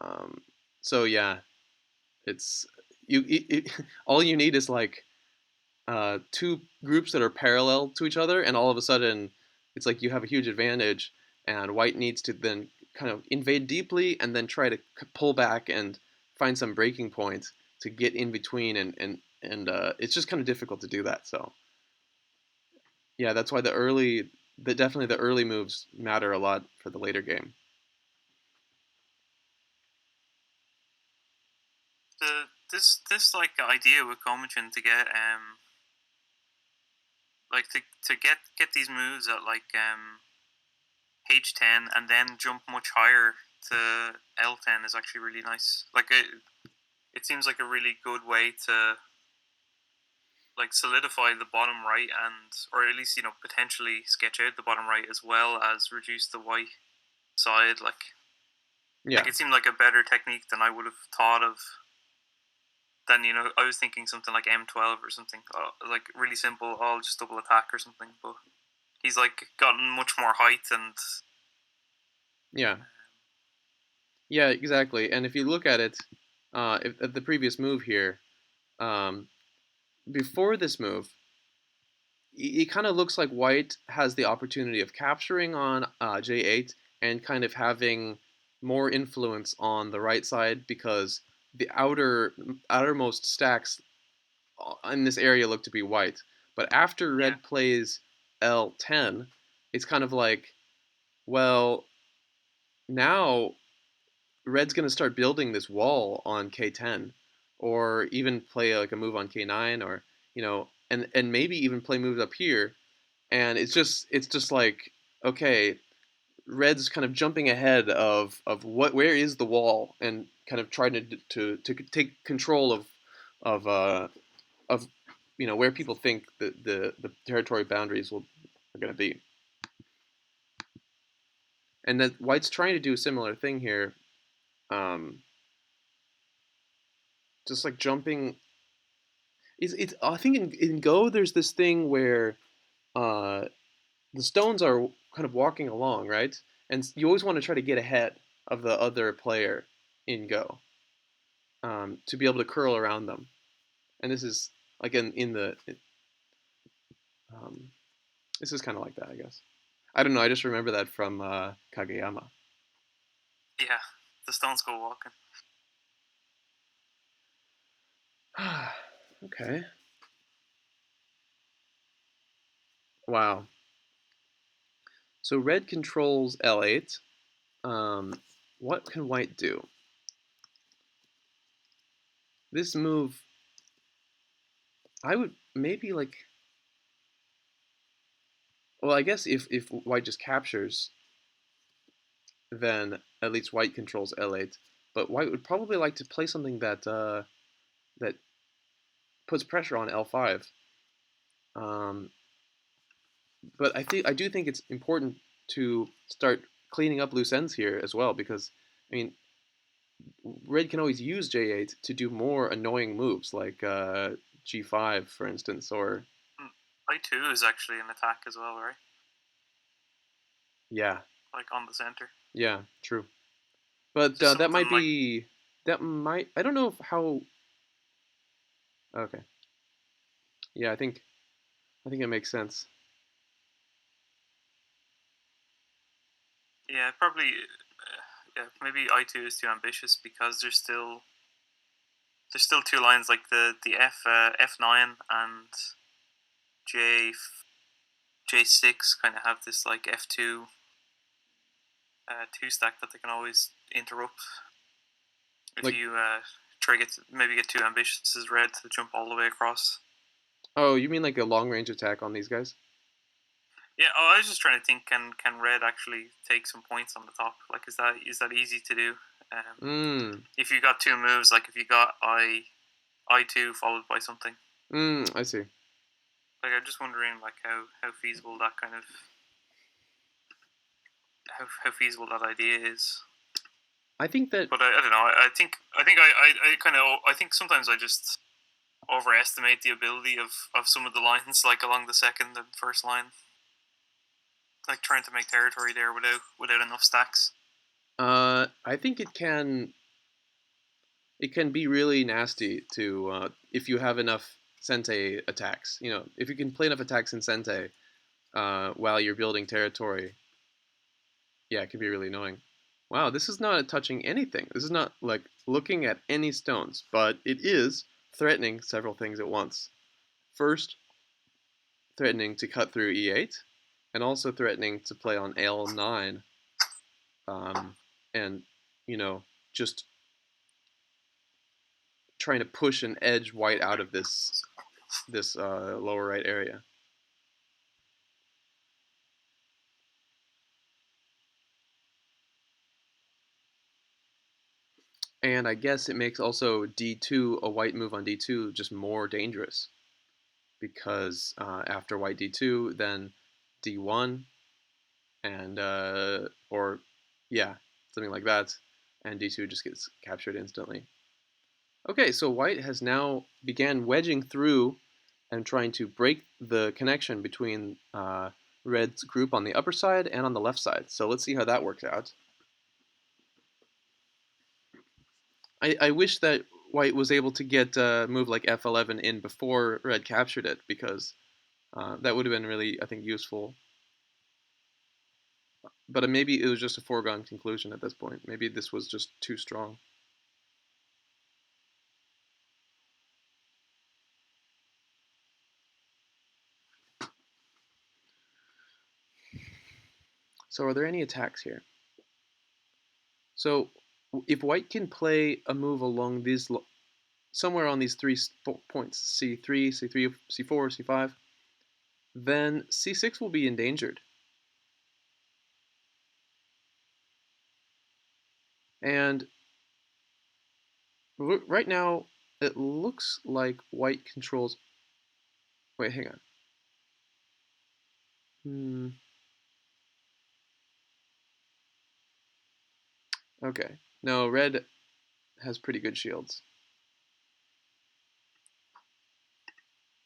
Um, so yeah, it's all you need is like two groups that are parallel to each other, and all of a sudden, it's like you have a huge advantage, and White needs to then kind of invade deeply and then try to pull back and find some breaking point to get in between, and it's just kind of difficult to do that. So yeah, that's why definitely the early moves matter a lot for the later game. This like idea with Komacchin to get like to get these moves at like H10 and then jump much higher to L10 is actually really nice. Like it seems like a really good way to like solidify the bottom right and or at least potentially sketch out the bottom right as well as reduce the white side. Like Yeah, it seemed like a better technique than I would have thought of. Then I was thinking something like M12 or something, like really simple. I'll just double attack or something. But he's like gotten much more height and yeah, yeah, exactly. And if you look at it, at the previous move here, um, before this move, it kind of looks like White has the opportunity of capturing on J8 and kind of having more influence on the right side because the outermost stacks in this area look to be White. But after yeah, Red plays L10, it's kind of like, well, now Red's going to start building this wall on K10, or even play like a move on K9, or and maybe even play moves up here. And it's just like, okay, Red's kind of jumping ahead of where is the wall, and kind of trying to take control of of where people think the territory boundaries are going to be. And that White's trying to do a similar thing here, um, just like jumping. It's I think in Go there's this thing where uh, the stones are kind of walking along, right? And you always want to try to get ahead of the other player in Go, to be able to curl around them. And this is like in the um, this is kind of like that, I guess. I don't know. I just remember that from Kageyama. yeah. The stones go walking. Okay. Wow. So red controls L8. What can white do? This move, I would maybe like. Well, I guess if white just captures, then at least white controls L8. But white would probably like to play something that puts pressure on L5. Um, but I do think it's important to start cleaning up loose ends here as well, because I mean red can always use J8 to do more annoying moves like G5 for instance, or I2 is actually an attack as well, right? yeah, Like on the center. yeah, true. But Just that something might like be that might I don't know how. Okay, yeah, I think it makes sense. yeah, probably yeah, maybe I2 is too ambitious because there's still two lines like the F9 and J J6 kind of have this like F2 two stack that they can always interrupt if Like, you try maybe get too ambitious as red to jump all the way across. oh, you mean like a long range attack on these guys? Yeah, I was just trying to think, can red actually take some points on the top? Like, is that easy to do? Um, Mm, if you got two moves, like if you got I2 followed by something, I see. like I'm just wondering like how feasible that kind of how feasible that idea is. I think that But I don't know. I kind of I think sometimes I just overestimate the ability of some of the lines, like along the second and first line, like trying to make territory there without enough stacks. I think it can be really nasty to if you have enough Sente attacks. If you can play enough attacks in Sente while you're building territory, yeah, it can be really annoying. Wow, this is not touching anything. This is not like looking at any stones, but it is threatening several things at once. First, threatening to cut through E8, and also threatening to play on L9, and you know just trying to push and edge white out of this lower right area. And I guess it makes also d2, a white move on d2, just more dangerous because after white d2, then d1 and or yeah, something like that, and d2 just gets captured instantly. Okay, so white has now began wedging through and trying to break the connection between red's group on the upper side and on the left side. So let's see how that works out. I wish that white was able to get a move like f11 in before red captured it, because that would have been really, I think, useful. But maybe it was just a foregone conclusion at this point. Maybe this was just too strong. So are there any attacks here? So if white can play a move along these, somewhere on these three points, c3, c3, c4, c5, then c6 will be endangered. And right now, it looks like white controls. Wait, hang on. Okay. No, red has pretty good shields.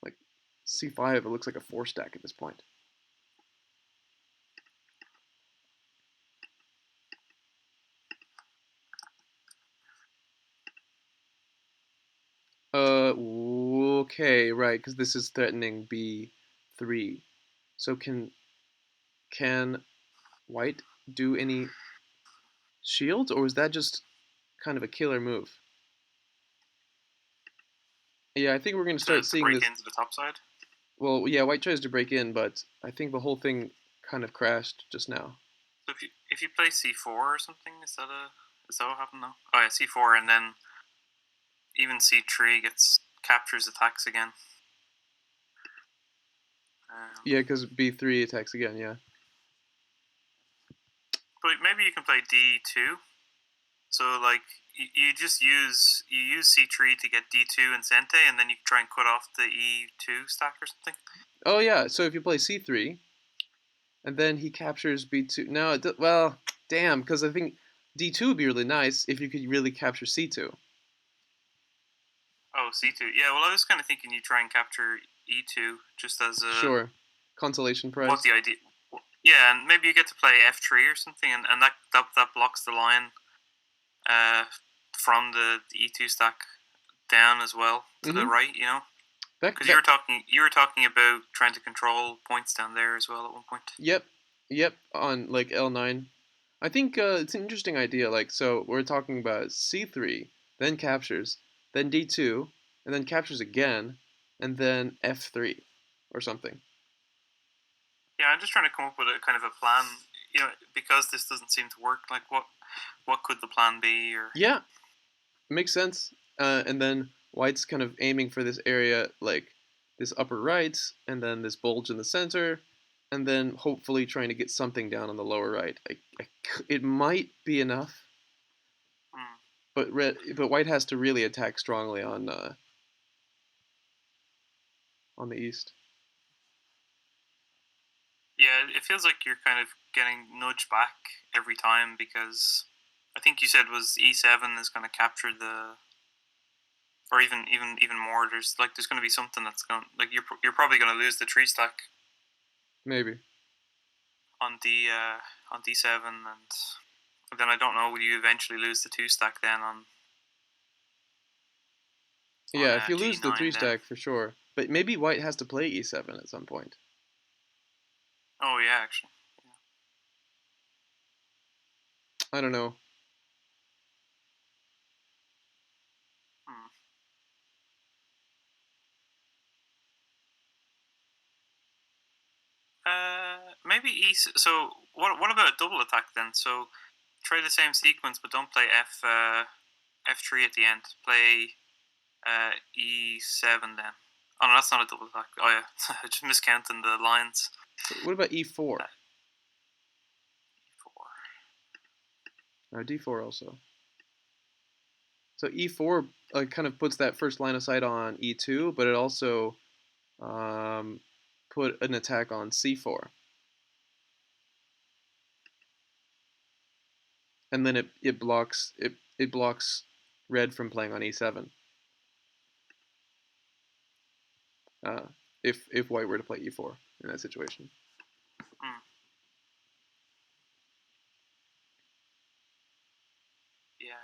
Like c5, it looks like a 4-stack at this point. Okay, right, because this is threatening b3. So can white do any shields, or is that just kind of a killer move? Yeah, I think we're going to start To seeing break this. into the top side. Well, yeah, white tries to break in, but I think the whole thing kind of crashed just now. So if you play c4 or something, is that what happened now? Oh yeah, c4, and then even c3 captures attacks again. Yeah, because b3 attacks again. Yeah. But maybe you can play d2. So like you use c3 to get d2 and sente, and then you try and cut off the e2 stack or something. Oh yeah. So if you play c3, and then he captures b2. No, well, damn, because I think d2 would be really nice if you could really capture c2. Oh, c2. Yeah. Well, I was kind of thinking you try and capture e2 just as a Sure. Consolation what prize. the idea. Yeah, and maybe you get to play f3 or something, and that blocks the line from the e2 stack down as well to the right. You know, because you were talking about trying to control points down there as well at one point. Yep, on like L9. I think it's an interesting idea. Like, so we're talking about C3, then captures, then D2, and then captures again, and then F3 or something. Yeah, I'm just trying to come up with a kind of a plan. You know, because this doesn't seem to work. Like, what could the plan be? Or Yeah, makes sense. And then white's kind of aiming for this area, like this upper right, and then this bulge in the center, and then hopefully trying to get something down on the lower right. It might be enough, but white has to really attack strongly on the east. yeah, it feels like you're kind of getting nudged back every time because I think you said was e7 is going to capture the, or even more. There's going to be something that's going like you're probably going to lose the tree stack Maybe. on d7, and then I don't know, will you eventually lose the 2 stack then on Yeah, if you lose the g9 three then? stack for sure, but maybe white has to play e7 at some point. Oh yeah, actually. I don't know. Hmm. Maybe e. So what about a double attack then? So try the same sequence, but don't play f3 at the end. Play e7 then. Oh no, that's not a double attack. Oh yeah, I just miscounting the lines. What about e4? E4. Or d4 also. So e4 kind of puts that first line of sight on e2, but it also um, put an attack on c4, and then it blocks red from playing on e7. Uh, if white were to play e4 in that situation. Mm. Yeah.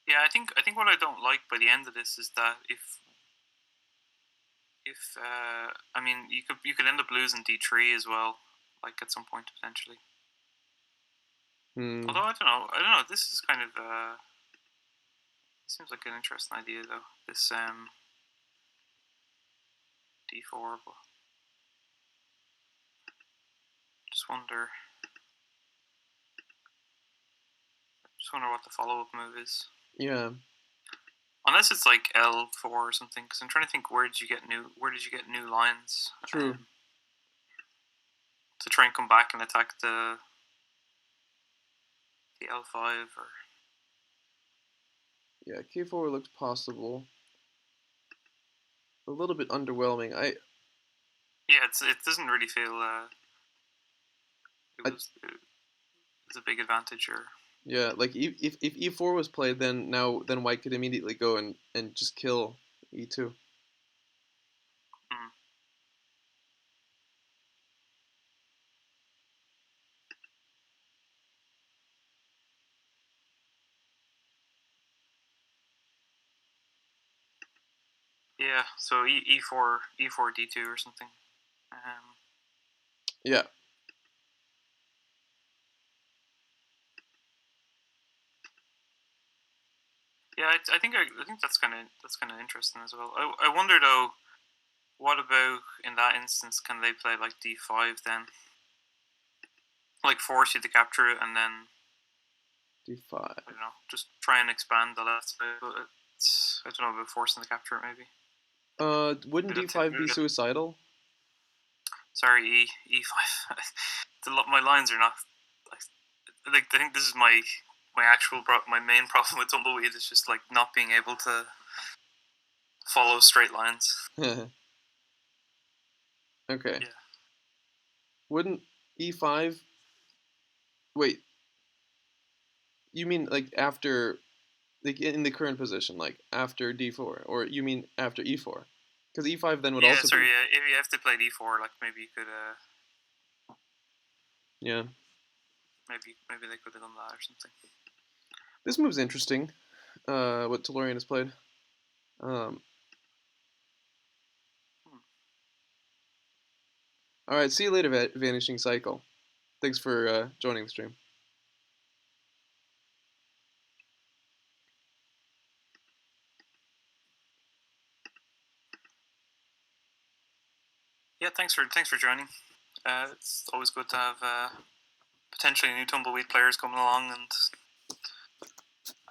Yeah, I think what I don't like by the end of this is that if I mean you could end up losing d3 as well, like at some point potentially. Hmm. Although I don't know. This is kind of seems like an interesting idea though. This d4, but just wonder just wonder what the follow up move is. Yeah. Unless it's like L4 or something, because I'm trying to think where did you get new lines True. to try and come back and attack the L5 or Yeah. K4 looks possible. A little bit underwhelming. yeah, it doesn't really feel it I was a big advantage or yeah. Like if e4 was played, then white could immediately go and just kill e2. mm, yeah. So e4 d2 or something. Um, Yeah. yeah, I think that's kind of interesting as well. I wonder though, what about in that instance? Can they play like d5 then, like force you to capture it and then d5. I don't know, just try and expand the left side? But I don't know about forcing to capture it maybe. Wouldn't d5 be suicidal? Sorry, e5. My lines are not like I think this is my main problem with tumbleweed is just like not being able to follow straight lines. Okay. Yeah. Wouldn't e5? Wait, you mean like after, like in the current position, like after d4, or you mean after e4? Because e5 then would Yeah, also sorry. be. Yeah, if you have to play d4, like maybe you could. Yeah. Maybe they could have done that or something. This move's interesting. What Tellorion has played. Um, Hmm. all right. See you later, Vanishing Cycle. Thanks for joining the stream. Yeah, thanks for joining. It's always good to have potentially new tumbleweed players coming along and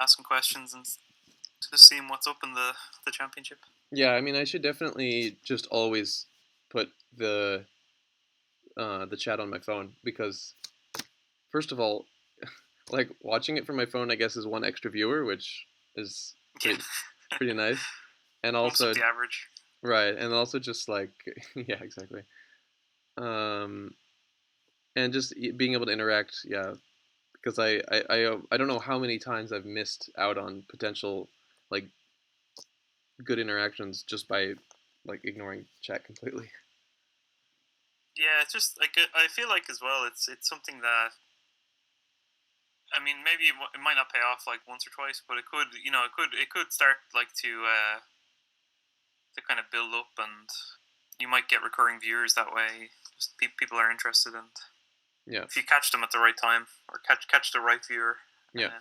asking questions and just seeing what's up in the championship. Yeah, I mean, I should definitely just always put the chat on my phone because first of all, like watching it from my phone, I guess is one extra viewer, which is Yeah, pretty nice, and bumps up also the average. right, and also just like yeah, exactly. Um, and just being able to interact, yeah, because I don't know how many times I've missed out on potential like good interactions just by like ignoring chat completely. Yeah, it's just like I feel like as well. It's something that I mean maybe it might not pay off like once or twice, but it could start like to kind of build up, and you might get recurring viewers that way. Just people are interested, and Yeah, if you catch them at the right time or catch the right viewer, yeah. um,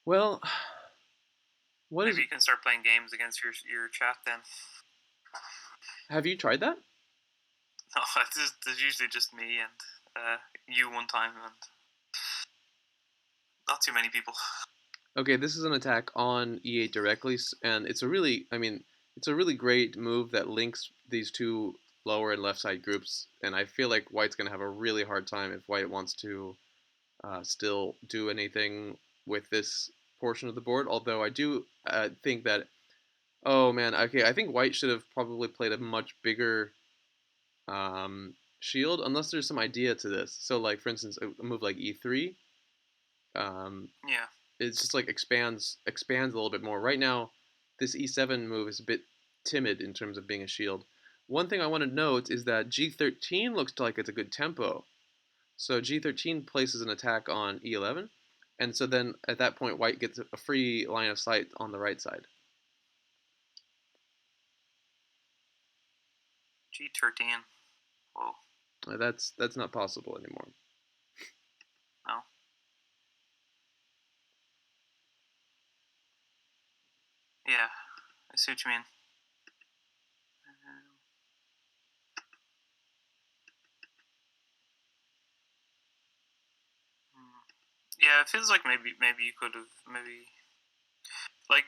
Well, what maybe is? you can start playing games against your chat then. Have you tried that? No, there's usually just me and you one time, and not too many people. Okay, this is an attack on e8 directly, and it's a really, I mean, it's a really great move that links these two lower and left side groups, and I feel like white's gonna have a really hard time if white wants to still do anything with this portion of the board. Although I do think that, oh man, okay, I think white should have probably played a much bigger shield, unless there's some idea to this. So, like for instance, a move like E3, um, Yeah. it's just like expands a little bit more. Right now, this E7 move is a bit timid in terms of being a shield. One thing I want to note is that G13 looks like it's a good tempo. So G13 places an attack on E11, and so then at that point, white gets a free line of sight on the right side. G13. Whoa. That's not possible anymore. No. Yeah. I see what you mean. Yeah, it feels like maybe you could have maybe like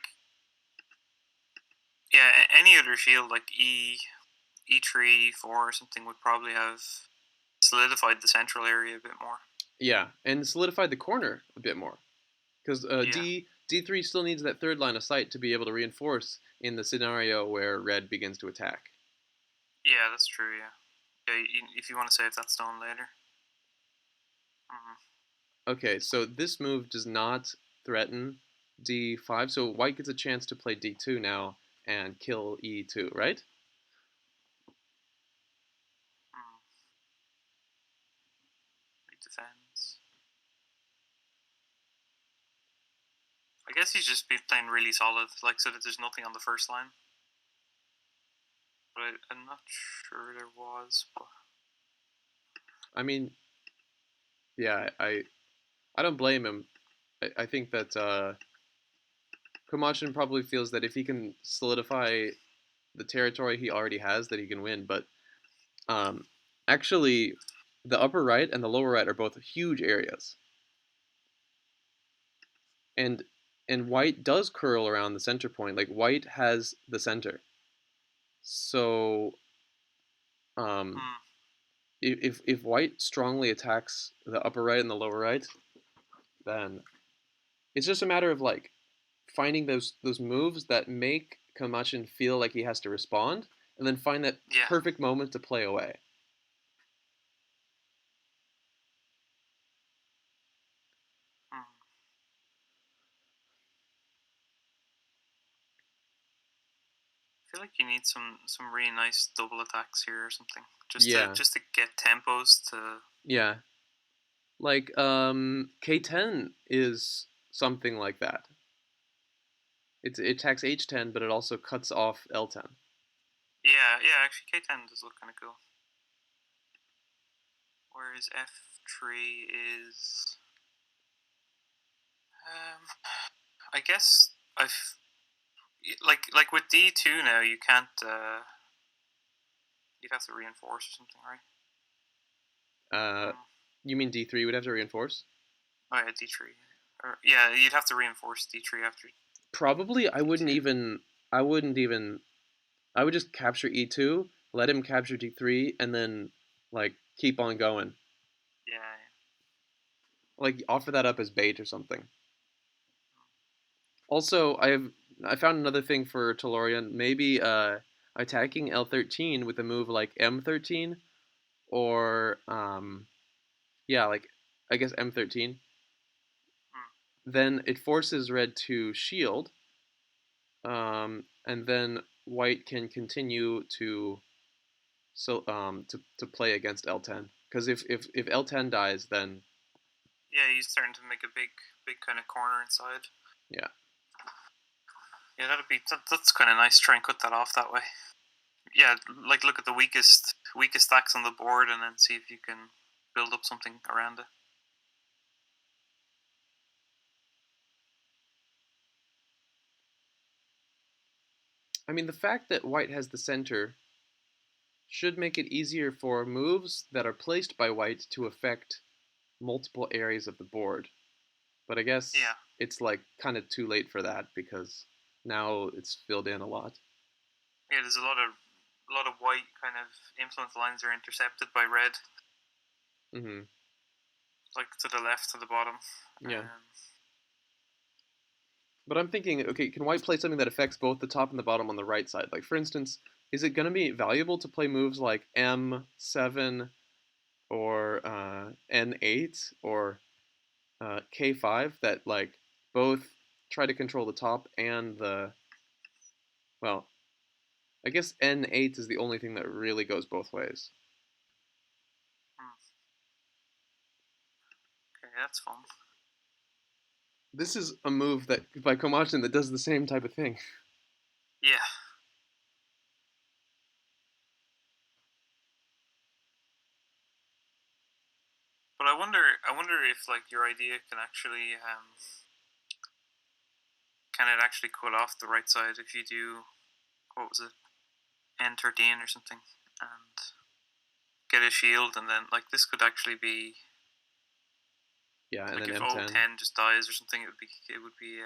yeah, any other shield like E3, E4 or something would probably have solidified the central area a bit more. Yeah, and solidified the corner a bit more because Yeah. D3 still needs that third line of sight to be able to reinforce in the scenario where red begins to attack. Yeah, that's true. Yeah. Yeah, if you want to save that stone later. Okay, so this move does not threaten D5, so white gets a chance to play D2 now and kill E2, right? It defends. I guess he's just been playing really solid, like so that there's nothing on the first line. But I'm not sure there was. But I mean, yeah, I don't blame him. I think that Komacchin probably feels that if he can solidify the territory he already has, that he can win. But um, actually, the upper right and the lower right are both huge areas, and white does curl around the center point. Like white has the center, so um, if white strongly attacks the upper right and the lower right, then it's just a matter of like finding those moves that make Komacchin feel like he has to respond, and then find that yeah. perfect moment to play away. I feel like you need some really nice double attacks here or something, Yeah, just to get tempos to. yeah. Like K10 is something like that. It attacks H10, but it also cuts off L10. Yeah, yeah. Actually, K10 does look kind of cool. Whereas F3 is. I guess I've like with D2 now you can't. You'd have to reinforce or something, right? Uh, you mean D3 would have to reinforce? Oh yeah, D3. Or yeah, you'd have to reinforce D3 after. Probably. I wouldn't D2. even. I wouldn't even. I would just capture E2, let him capture D3, and then like keep on going. Yeah. Like offer that up as bait or something. Also, I found another thing for Tellorion. Maybe attacking L13 with a move like M13 or yeah, like I guess M13. Then it forces red to shield, and then white can continue to to play against L10. Because if L10 dies, then Yeah, he's starting to make a big kind of corner inside. yeah. Yeah, that's kind of nice. Try and cut that off that way. Yeah, like look at the weakest stacks on the board, and then see if you can build up something around it. I mean, the fact that white has the center should make it easier for moves that are placed by white to affect multiple areas of the board. But I guess Yeah. it's like kind of too late for that because now it's filled in a lot. Yeah, there's a lot of white kind of influence lines are intercepted by red. Mm-hmm. like to the left, to the bottom. Yeah. But I'm thinking, okay, can white play something that affects both the top and the bottom on the right side? Like, for instance, is it going to be valuable to play moves like M7 or N8 or K5 that, like, both try to control the top and the, well, I guess N8 is the only thing that really goes both ways. Okay, that's fun. This is a move that by Komacchin that does the same type of thing. Yeah. But I wonder if like your idea can actually, can it actually cut off the right side if you do, what was it, N13 or something, and get a shield, and then like this could actually be Yeah, and like then if M10. O10 just dies or something, it would be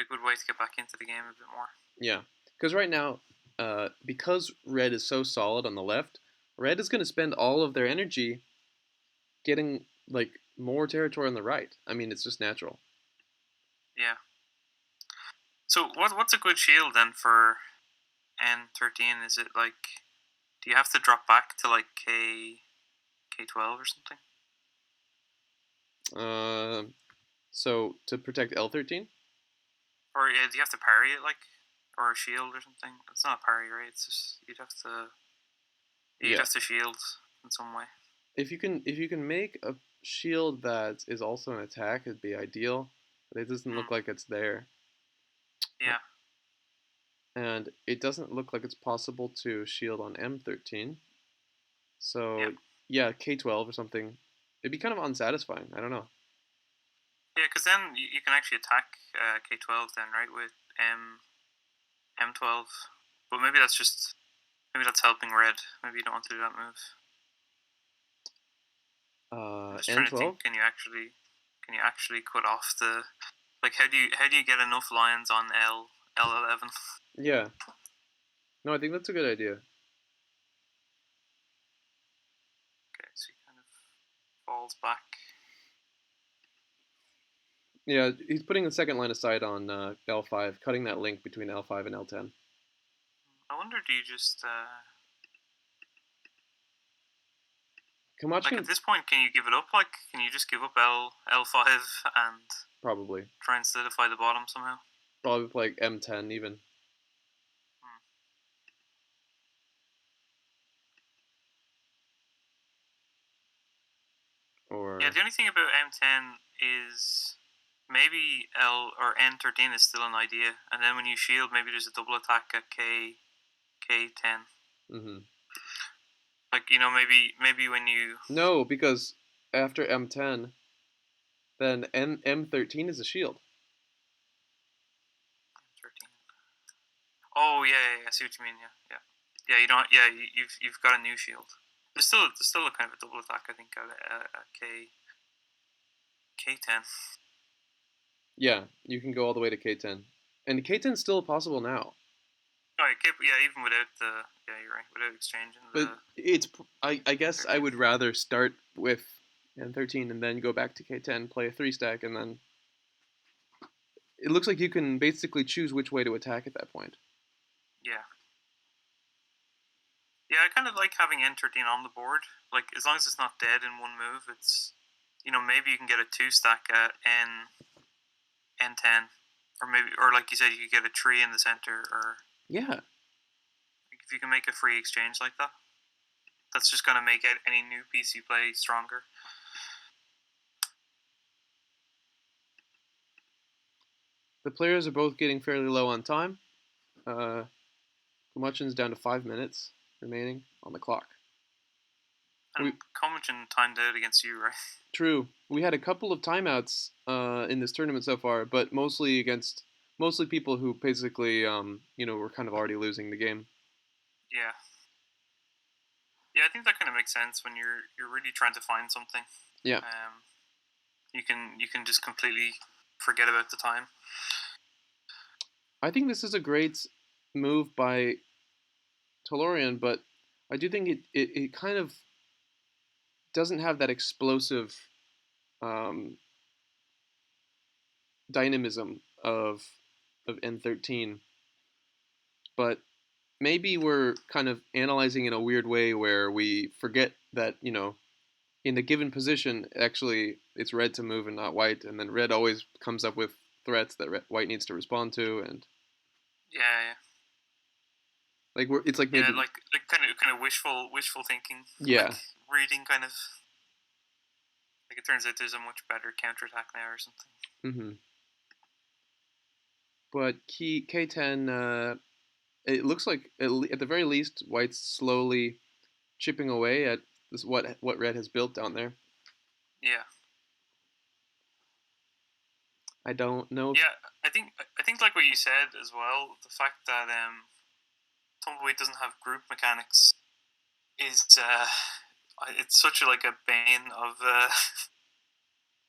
a good way to get back into the game a bit more. Yeah, because right now, because red is so solid on the left, red is going to spend all of their energy getting like more territory on the right. I mean, it's just natural. Yeah. So what's a good shield then for N13? Is it like, do you have to drop back to like K12 or something? Uh, so to protect L13, Or yeah, do you have to parry it like, or a shield or something? It's not a parry, right? It's just you'd yeah, have to shield in some way. if you can make a shield that is also an attack, it'd be ideal. But it doesn't look Mm. like it's there, Yeah. and it doesn't look like it's possible to shield on M13. Yeah. So yeah, K12 or something. It'd be kind of unsatisfying. I don't know. Yeah, because then you can actually attack K12 then, right, with M12. But maybe that's helping red. Maybe you don't want to do that move. I'm just trying to think. N12. Can you actually cut off the, like, how do you get enough lions on L11? Yeah. No, I think that's a good idea. Okay, so he kind of falls back. Yeah, he's putting the second line of sight on L5, cutting that link between L5 and L10. I wonder, do you just like at Komacchin, this point, can you give it up? Like, can you just give up L5 and probably. try and solidify the bottom somehow? Probably like M10 even. Hmm. Yeah, Or, the only thing about M10 is maybe L or N13 is still an idea, and then when you shield, maybe there's a double attack at K10. mm-hmm. Like, maybe when you No, because after M10, then M13 is a shield. 13. Oh yeah, I see what you mean. Yeah. You don't. Yeah, you've got a new shield. There's still a kind of a double attack, I think, at K10. Yeah, you can go all the way to K10. And K10 is still possible now. Oh, yeah, even without the, yeah, you're right, without exchanging But the I guess I 13. would rather start with N13 and then go back to K10, play a 3 stack, and then it looks like you can basically choose which way to attack at that point. Yeah. Yeah, I kind of like having N13 on the board. Like, as long as it's not dead in one move, it's, maybe you can get a 2 stack at N10, or like you said, you could get a tree in the center, or Yeah. if you can make a free exchange like that, that's just gonna make any new PC play stronger. The players are both getting fairly low on time. Komacchin's down to 5 minutes remaining on the clock. And We Komacchin timed out against you, right? True. We had a couple of timeouts in this tournament so far, but mostly people who basically were kind of already losing the game. Yeah. Yeah, I think that kind of makes sense when you're really trying to find something. Yeah. You can just completely forget about the time. I think this is a great move by Tellorion, but I do think it kind of doesn't have that explosive um, dynamism of N13, but maybe we're kind of analyzing in a weird way where we forget that in a given position actually it's red to move and not white, and then red always comes up with threats that white needs to respond to, and Yeah, like it's like yeah, maybe like kind of wishful thinking, like yeah. reading kind of like it turns out there's a much better counterattack now or something. Hmm. But key K10, it looks like at the very least white's slowly chipping away at this what red has built down there. Yeah, I don't know if yeah. I think like what you said as well. The fact that tumbleweed doesn't have group mechanics is it's such a like a bane of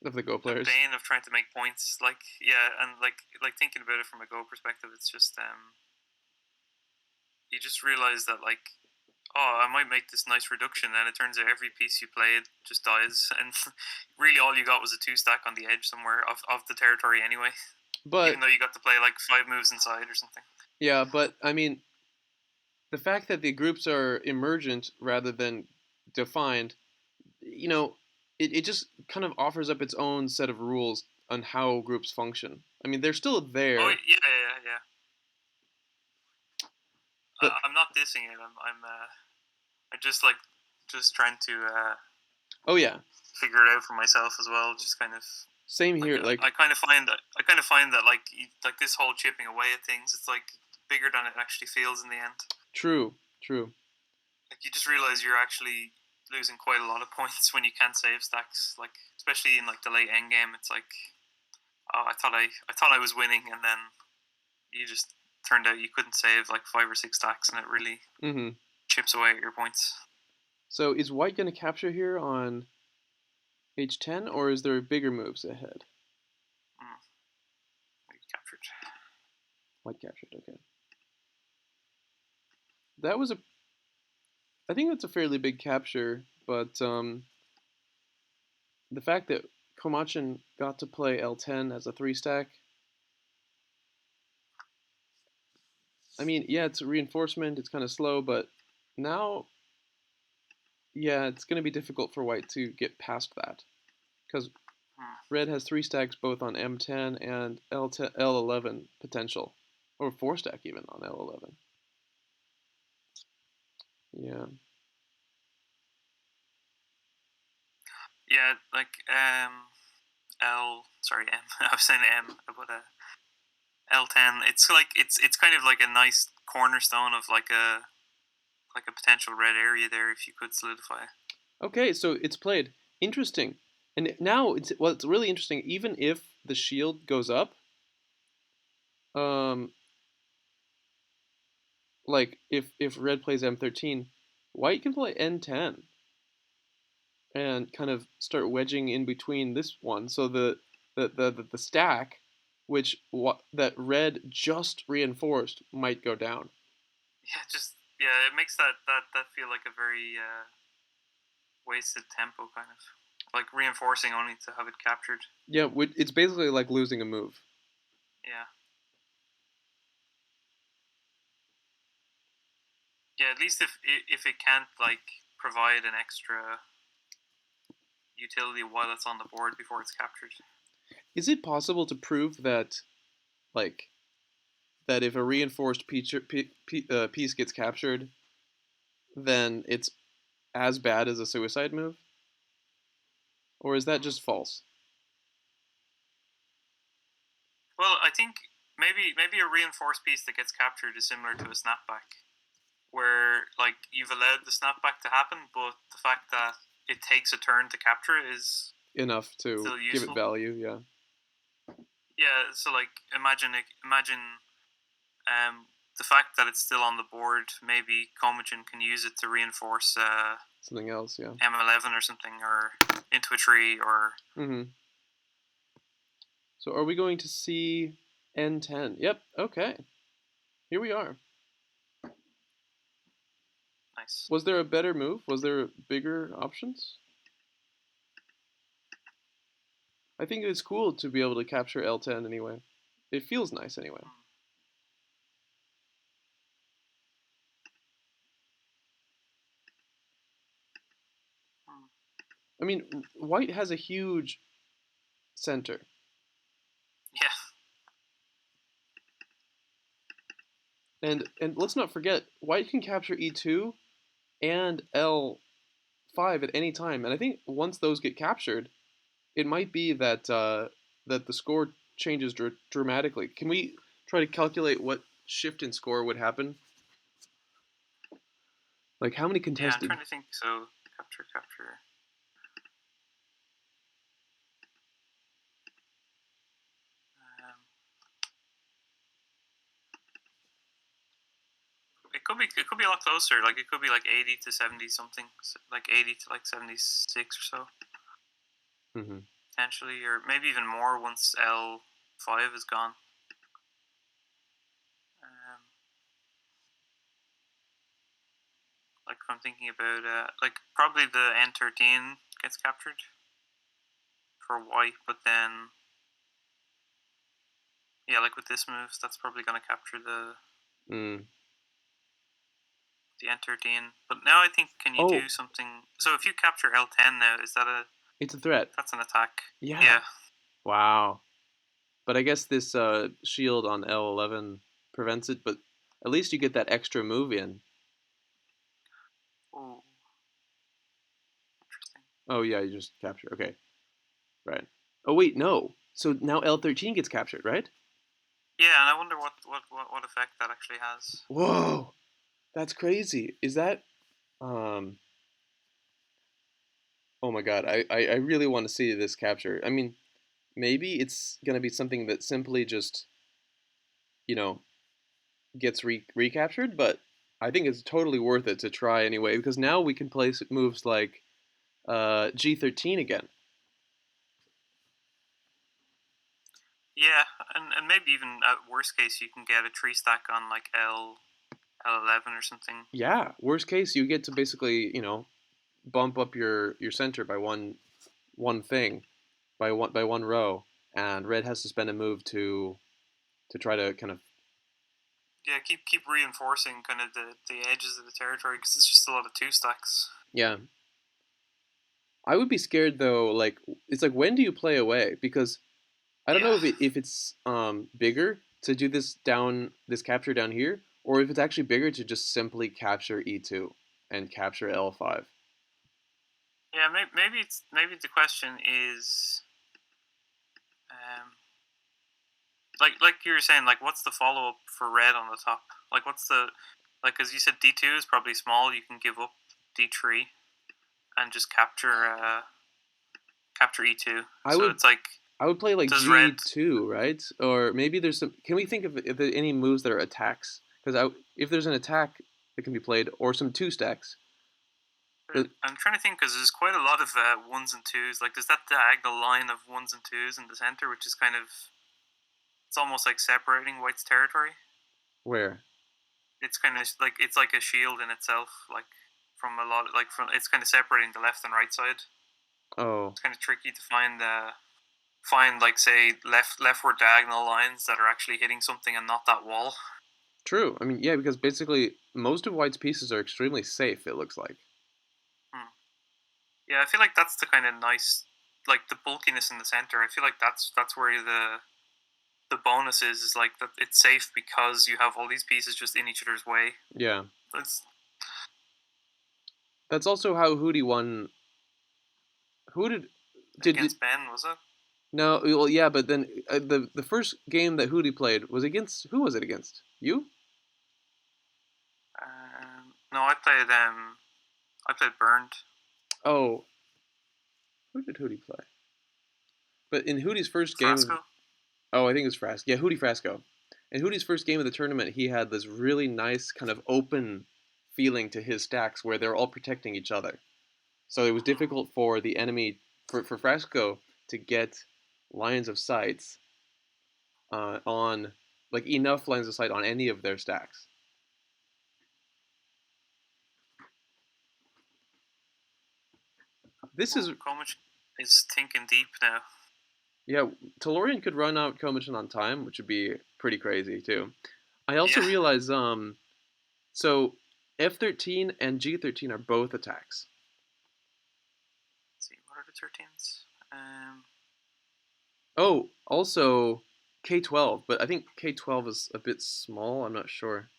of the Go a players. bane of trying to make points. Like yeah, and like thinking about it from a Go perspective, it's just you just realize that like oh, I might make this nice reduction, and it turns out every piece you played just dies, and really all you got was a 2-stack on the edge somewhere of the territory anyway, But even though you got to play like 5 moves inside or something. yeah, but I mean, the fact that the groups are emergent rather than defined, you know, it just kind of offers up its own set of rules on how groups function. I mean, they're still Oh there, yeah. but I'm not dissing it. I just like just trying to oh yeah, figure it out for myself as well. Just kind of same like here. Like I kind of find that like like this whole chipping away at things, it's like bigger than it actually feels in the end. true, true. Like you just realize you're actually losing quite a lot of points when you can't save stacks. Like especially in like the late end game, it's like oh, I thought I was winning, and then you just turned out you couldn't save like 5 or 6 stacks, and it really Hmm. chips away at your points. So is white going to capture here on H10, or is there bigger moves ahead? Mm, captured. White captured. Okay, that was a. I think that's a fairly big capture, but the fact that Komacchin got to play L10 as a 3-stack. I mean, yeah, it's a reinforcement. It's kind of slow, but now, yeah, it's going to be difficult for white to get past that because Mm. red has 3 stacks both on M10 and L10, L11 potential, or 4-stack even on L11. Yeah. Yeah, like L. Sorry, M. I was saying M, but L10. It's like it's kind of like a nice cornerstone of like a potential red area there if you could solidify. Okay, so it's played. Interesting. And now it's really interesting. Even if the shield goes up, um, like if red plays M13, white can play N10 and kind of start wedging in between this one. So the stack, which that red just reinforced, might go down. Yeah, just yeah, it makes that feel like a very wasted tempo kind of like reinforcing only to have it captured. Yeah, it's basically like losing a move. Yeah, yeah. At least if it can't like provide an extra utility while it's on the board before it's captured. Is it possible to prove that, like, that if a reinforced piece gets captured, then it's as bad as a suicide move, or is that Hmm. just false? Well, I think maybe a reinforced piece that gets captured is similar to a snapback, where like you've allowed the snapback to happen, but the fact that it takes a turn to capture it is Enough to still give it useful. value, yeah. Yeah, so like imagine um, the fact that it's still on the board. Maybe Komacchin can use it to reinforce Something else, yeah. M11 or something, or into a tree, or Mm-hmm. So are we going to see N10? Yep, okay. Here we are. nice. Was there a better move? Was there bigger options? I think it's cool to be able to capture L10 anyway. It feels nice anyway. Mm, mm. I mean, white has a huge center. Yeah, And let's not forget, white can capture E2 and L5 at any time. And I think once those get captured, it might be that the score changes dramatically. Can we try to calculate what shift in score would happen? Like how many yeah. I'm contested? trying to think. So capture, capture. Um, it could be a lot closer. Like it could be like 80 to 70 something, like 80 to like 76 or so Hmm. potentially, or maybe even more once L5 is gone. Um, like if I'm thinking about like probably the N13 gets captured for white, but then yeah, like with this move, that's probably gonna capture Mm. the N13. But now I think can you Oh, do something? So if you capture L10 now, is that a it's a threat. that's an attack? Yeah. Yeah. Wow. But I guess this shield on L11 prevents it. But at least you get that extra move in. Oh, interesting. Oh yeah, you just capture. Okay, right. Oh wait, no. So now L13 gets captured, right? Yeah, and I wonder what effect that actually has. Whoa, that's crazy. Is that um? Oh my god, I really want to see this capture. I mean, maybe it's gonna be something that simply just you know gets recaptured, but I think it's totally worth it to try anyway because now we can place moves like G13 again. Yeah, and maybe even at worst case you can get a tree stack on like L11 or something. Yeah, worst case you get to basically bump up your center by one thing by one row, and red has to spend a move to try to kind of Yeah, keep reinforcing kind of the edges of the territory because it's just a lot of two stacks. yeah. I would be scared though. Like it's like when do you play away? Because I don't Yeah, know if it's bigger to do this capture down here, or if it's actually bigger to just simply capture E2 and capture L5. yeah. Maybe the question is, like you were saying, like what's the follow up for red on the top? Like what's the like because you said D2 is probably small. You can give up D3 and just capture E2. I So would it's like I would play like does red G2, right? Or maybe there's some. Can we think of if there any moves that are attacks? Because if there's an attack that can be played, or some two stacks. I'm trying to think because there's quite a lot of ones and twos. Like there's that diagonal line of ones and twos in the center, which is kind of it's almost like separating White's territory. Where? It's kind of like it's like a shield in itself, like from a lot like from it's kind of separating the left and right side. Oh, It's kind of tricky to find like say leftward diagonal lines that are actually hitting something and not that wall. true. I mean, yeah, because basically most of White's pieces are extremely safe. It looks like. Hmm. Yeah, I feel like that's the kind of nice like the bulkiness in the center. I feel like that's where the bonus is like that it's safe because you have all these pieces just in each other's way. Yeah, That's that's also how Hootie won. Who did against Ben, was it? no? Well, yeah, but then the first game that Hootie played was against who was it against? You? No, I played Burned. Oh, who did Hootie play? But in Hootie's first game of Frasco. oh, I think it's Frasco. Yeah, Hootie Frasco. In Hootie's first game of the tournament, he had this really nice kind of open feeling to his stacks where they're all protecting each other. So it was difficult for the enemy, for Frasco, to get lines of sights on, like enough lines of sight on any of their stacks. This is, Oh, Komacchin is thinking deep now. Yeah, Tellorion could run out Komacchin on time, which would be pretty crazy too. I also Yeah. realize so F13 and G13 are both attacks. Let's see, what are the 13s? Oh, also K12, but I think K12 is a bit small. I'm not sure.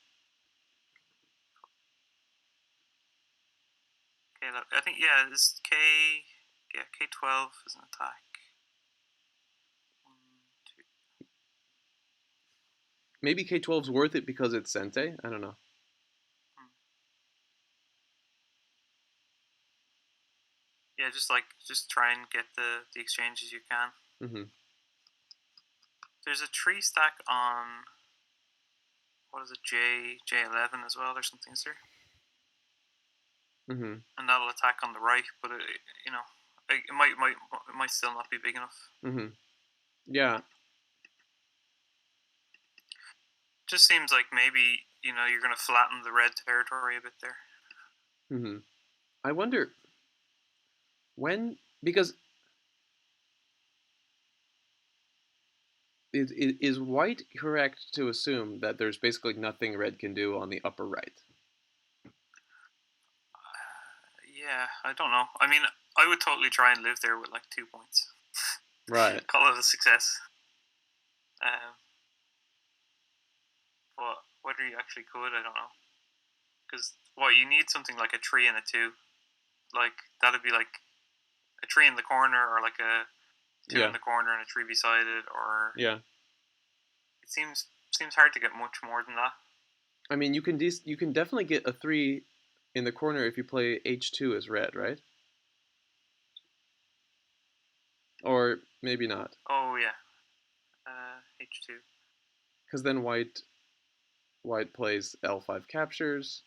I think yeah, this K. Yeah, K12 is an attack. 1, 2. Maybe K12's worth it because it's Sente. I don't know. Yeah, just try and get the exchanges you can. Hmm. There's a tree stack on what is it, J11 as well or something, is there? Hmm. And that'll attack on the right, but you know, it might still not be big enough. Hmm. Yeah. Just seems like maybe you're gonna flatten the red territory a bit there. Hmm. I wonder when because is white correct to assume that there's basically nothing red can do on the upper right? Yeah, I don't know. I mean, I would totally try and live there with like 2 points. Right. Call it a success. Um, but whether you actually could, I don't know. Because what you need something like a tree and a two, like that'd be like a tree in the corner or like a two in Yeah. the corner and a tree beside it, or Yeah. it seems hard to get much more than that. I mean, you can definitely get a 3 in the corner if you play H2 as red, right? Or maybe not. Oh yeah, H2. Because then white plays L5 captures.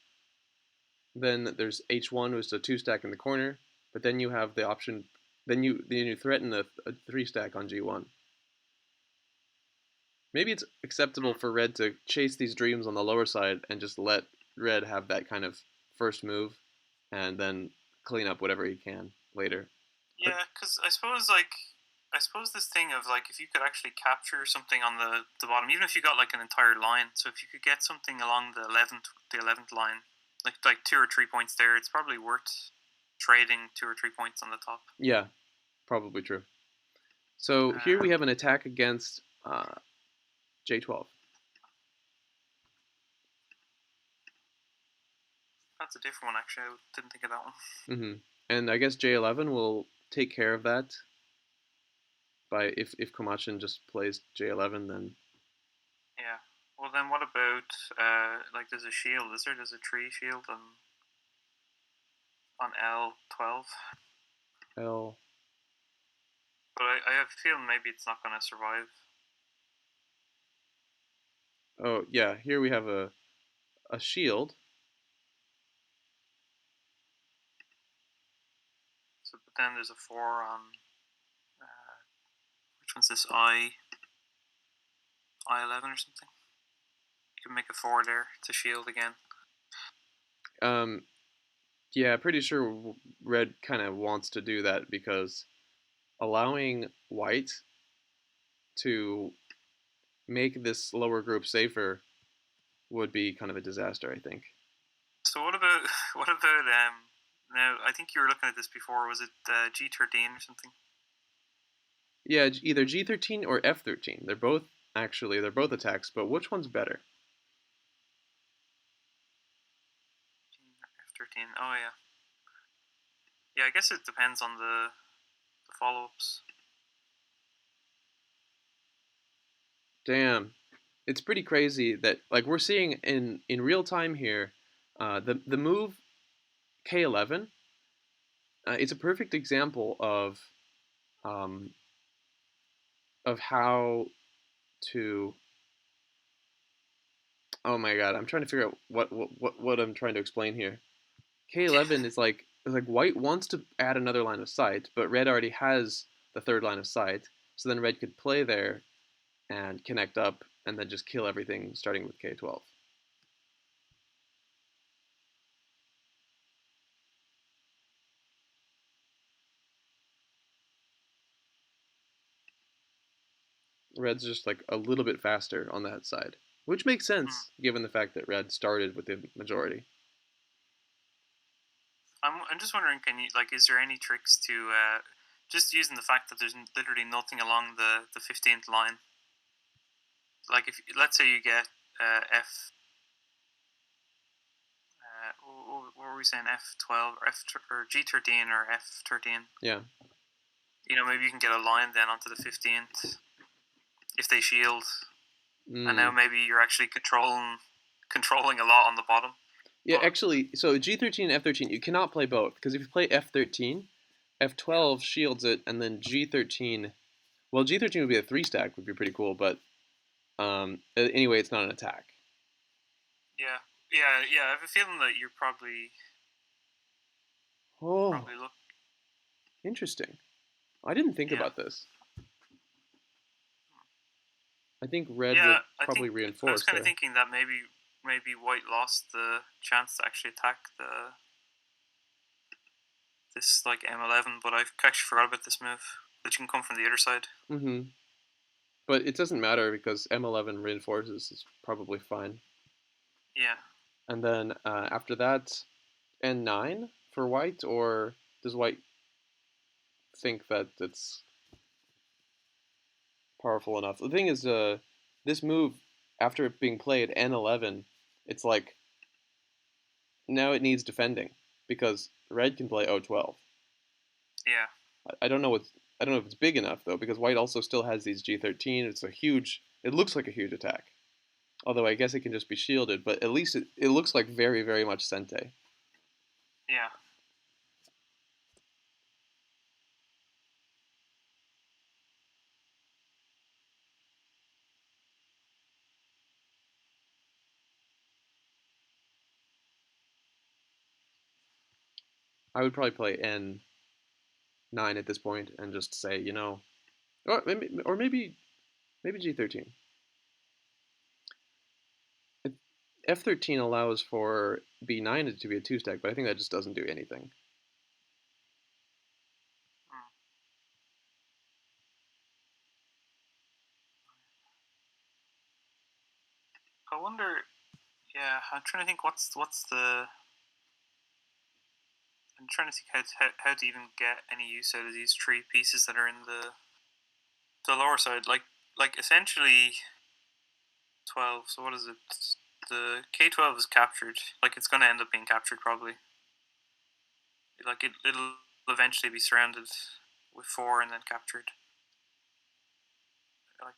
Then there's H1, which is a 2 stack in the corner. But then you have the option. Then you threaten a 3 stack on G1. Maybe it's acceptable Hmm. for red to chase these dreams on the lower side and just let red have that kind of first move, and then clean up whatever he can later. But Yeah, because I suppose this thing of like if you could actually capture something on the bottom, even if you got like an entire line. So if you could get something along the 11th line, like 2 or 3 points there, it's probably worth trading 2 or 3 points on the top. yeah, probably true. So here we Um, have an attack against J12. that's a different one actually. I didn't think of that one. Hmm. And I guess J11 will take care of that by if Komacchin just plays J11, then Yeah. Well then, what about like there's a shield? Is there? There's a tree shield on L12, L. but I have a feeling maybe it's not going to survive. Oh yeah, here we have a shield. So, but then there's a 4 on which one's this I11 or something. You can make a 4 there to shield again. Um, yeah, pretty sure red kind of wants to do that because allowing white to make this lower group safer would be kind of a disaster, I think. So what about what about now? I think you were looking at this before. Was it G13 or something? Yeah, either G13 or F13. They're both attacks, but which one's better? F13. Oh yeah. Yeah, I guess it depends on the follow-ups. Damn. It's pretty crazy that like we're seeing in real time here the move K11. It's a perfect example um, of how to. Oh my god, I'm trying to figure out what I'm trying to explain here. K11 is like white wants to add another line of sight, but red already has the third line of sight. So then red could play there and connect up and then just kill everything starting with K12. Red's just like a little bit faster on that side, which makes Mm. sense given the fact that red started with the majority. I'm just wondering, can you like, is there any tricks to just using the fact that there's literally nothing along the 15th line? Like, if let's say you get F, what were we saying, F12 or or G13 or F13? Yeah. Maybe you can get a line then onto the 15th if they shield, and now Mm. maybe you're actually controlling a lot on the bottom. Yeah, But actually, so G13 and F13, you cannot play both because if you play F13, yeah, F12 shields it, and then G13. Well, G13 would be a three stack, would be pretty cool, but anyway, it's not an attack. yeah, yeah. I have a feeling that you're Oh, probably look. interesting. I didn't think Yeah, about this. I think red yeah. will I probably think I was reinforce kind of there. thinking that maybe white lost the chance to actually attack this like M11, but I actually forgot about this move that you can come from the other side. Mm-hmm. But it doesn't matter because M11 reinforces is probably fine. Yeah. And then after that, N9 for white, or does white think that it's powerful enough? The thing is, this move, after it being played N11, it's like now it needs defending because red can play O12. Yeah. I don't know what's I don't know if it's big enough though because white also still has these G13. It's a huge. It looks like a huge attack. Although I guess it can just be shielded, but at least it looks like very very much Sente. Yeah. I would probably play N9 at this point and just say or maybe G13. F13 allows for B9 to be a two stack, but I think that just doesn't do anything. Mm. I wonder. Yeah, I'm trying to think. What's the? I'm trying to think how to even get any use out of these three pieces that are in the lower side. Like essentially 12. So what is it? The K12 is captured. Like, it's going to end up being captured probably. Like, it'll eventually be surrounded with four and then captured. Like,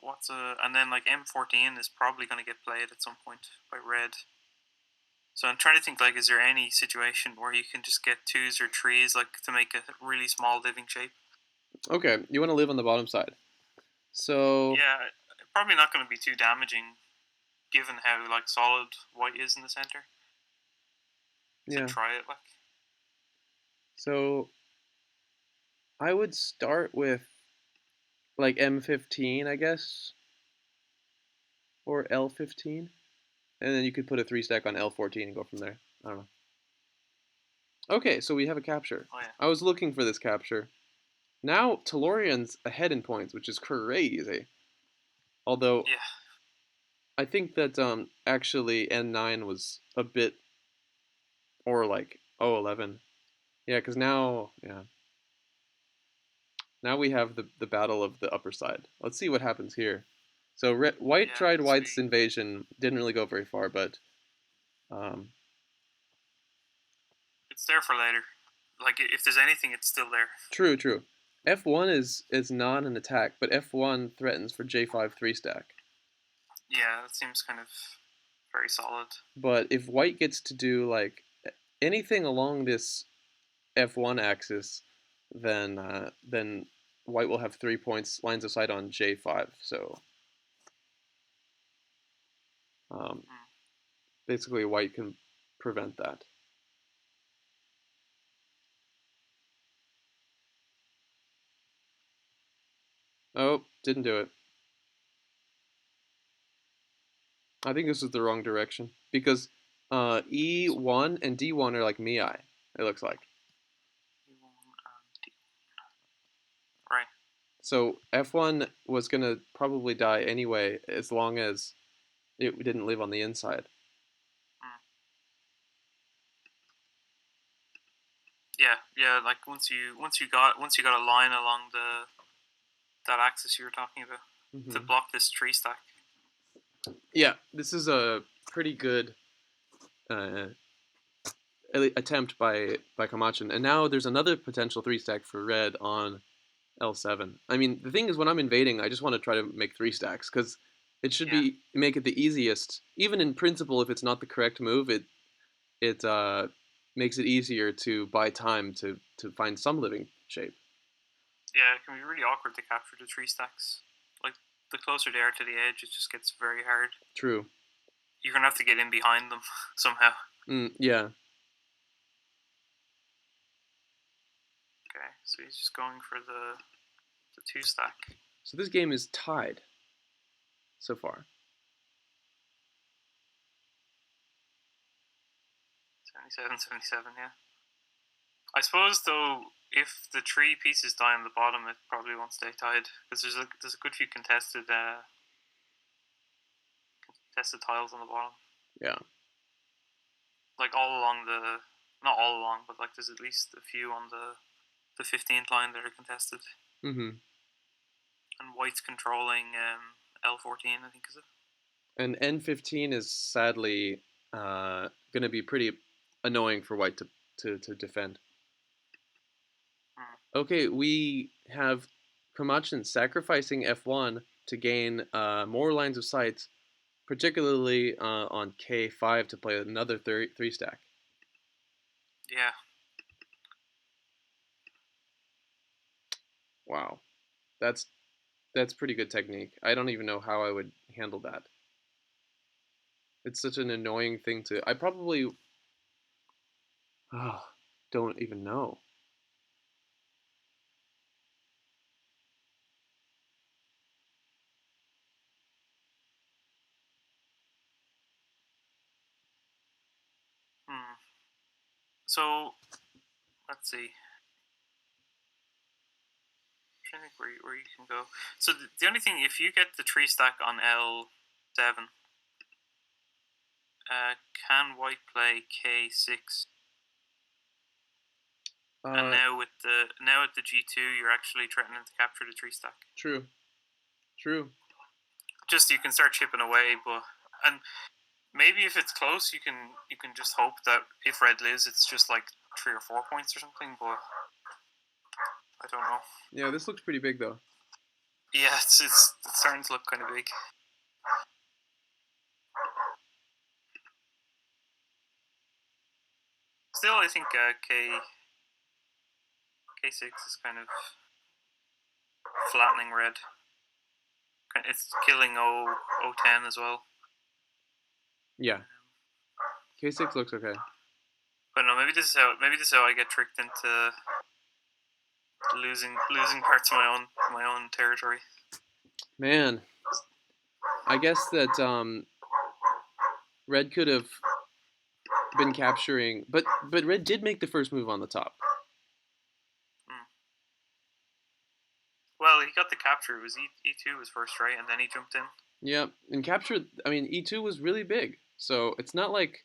what's a, and then like M14 is probably going to get played at some point by red. So I'm trying to think, like, is there any situation where you can just get twos or threes, like, to make a really small living shape? Okay, you want to live on the bottom side. So Yeah, probably not going to be too damaging, given how like solid white is in the center. To yeah, try it, like, so I would start with like M15, I guess, or L15, and then you could put a three stack on L14 and go from there. I don't know. Okay, so we have a capture. oh yeah, I was looking for this capture. Now Tellorion's ahead in points, which is crazy. Although yeah, I think that actually N9 was a bit or like 011. Yeah, because now we have the battle of the upper side. Let's see what happens here. So white yeah. tried This would white's be. invasion, didn't really go very far, but um, It's there for later. Like, if there's anything, it's still there. true, true. F1 is not an attack, but F1 threatens for J5 three stack. Yeah, that seems kind of very solid. But if white gets to do like anything along this F1 axis, then white will have 3 points lines of sight on J5. So um, Mm. basically, white can prevent that. Oh, didn't do it. I think this is the wrong direction because E1 and D1 are like Miai. It looks like Right. So F1 was gonna probably die anyway, as long as it didn't live on the inside. Mm. Yeah, yeah. Like once you got a line along that axis you were talking about to Hmm. block this tree stack. Yeah, this is a pretty good uh, attempt by Komacchin, and now there's another potential three stack for red on L7. I mean, the thing is, when I'm invading, I just want to try to make three stacks because it should Yeah, be make it the easiest. Even in principle, if it's not the correct move, it makes it easier to buy time to find some living shape. yeah. It can be really awkward to capture the tree stacks. Like the closer they are to the edge, it just gets very hard. True. You're gonna have to get in behind them somehow. Yeah. Okay, so he's just going for the two stack. So this game is tied so far. 77, 77, yeah. I suppose though, if the three pieces die on the bottom, it probably won't stay tied because there's a good few contested tiles on the bottom. Yeah. Like all along the, not all along, but like there's at least a few on the 15th line that are contested. Hmm. And white's controlling L14, I think is it. And N15 is sadly going to be pretty annoying for white to defend. Hmm. Okay, we have Komacchin sacrificing F1 to gain more lines of sight, particularly on K5 to play another three stack. Yeah. Wow, that's that's pretty good technique. I don't even know how I would handle that. It's such an annoying thing to. I probably oh, don't even know. Hmm. So let's see. I'm trying to think where you can go. So the only thing, if you get the tree stack on L7, can white play K6? And Uh, now at the G2, you're actually threatening to capture the tree stack. true, true. Just you can start chipping away, but and maybe if it's close, you can just hope that if red lives, it's just like 3 or 4 points or something. But I don't know. Yeah, this looks pretty big though. Yeah, it's starting to look kind of big. Still, I think K6 is kind of flattening red. It's killing O10 as well. Yeah, K6 looks okay. But no, maybe this is how I get tricked into losing parts of my own territory. Man, I guess that red could have been capturing, but red did make the first move on the top. Hmm. Well, he got the capture. It was E2 was first, right, and then he jumped in. Yeah, and capture. I mean, E2 was really big, so it's not like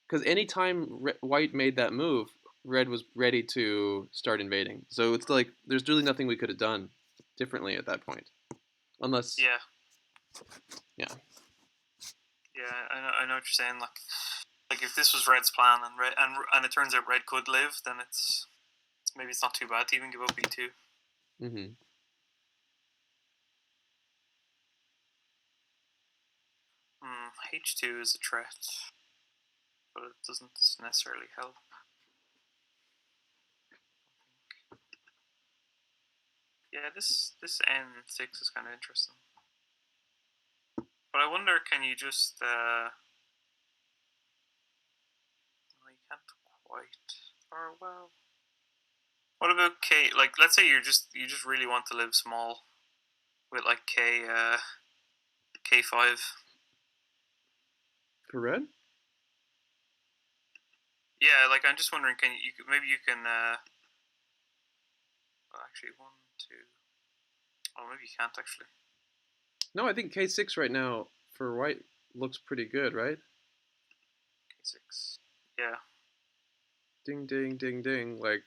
because anytime white made that move, red was ready to start invading. So it's like there's really nothing we could have done differently at that point, unless Yeah, yeah, yeah, I know what you're saying. Like if this was red's plan and it turns out red could live, then maybe it's not too bad to even give up E2. mm-hmm. H2 is a threat, but it doesn't necessarily help. Yeah, this N6 is kind of interesting. But I wonder, can you just? No, you can't quite. Or well, what about K? Like, let's say you just really want to live small with like K5. For red. Yeah, like I'm just wondering, maybe you can. Well, actually, one, two. Oh, maybe you can't actually. No, I think K6 right now for white looks pretty good, right? K6. Yeah. Ding, ding, ding, ding. Like,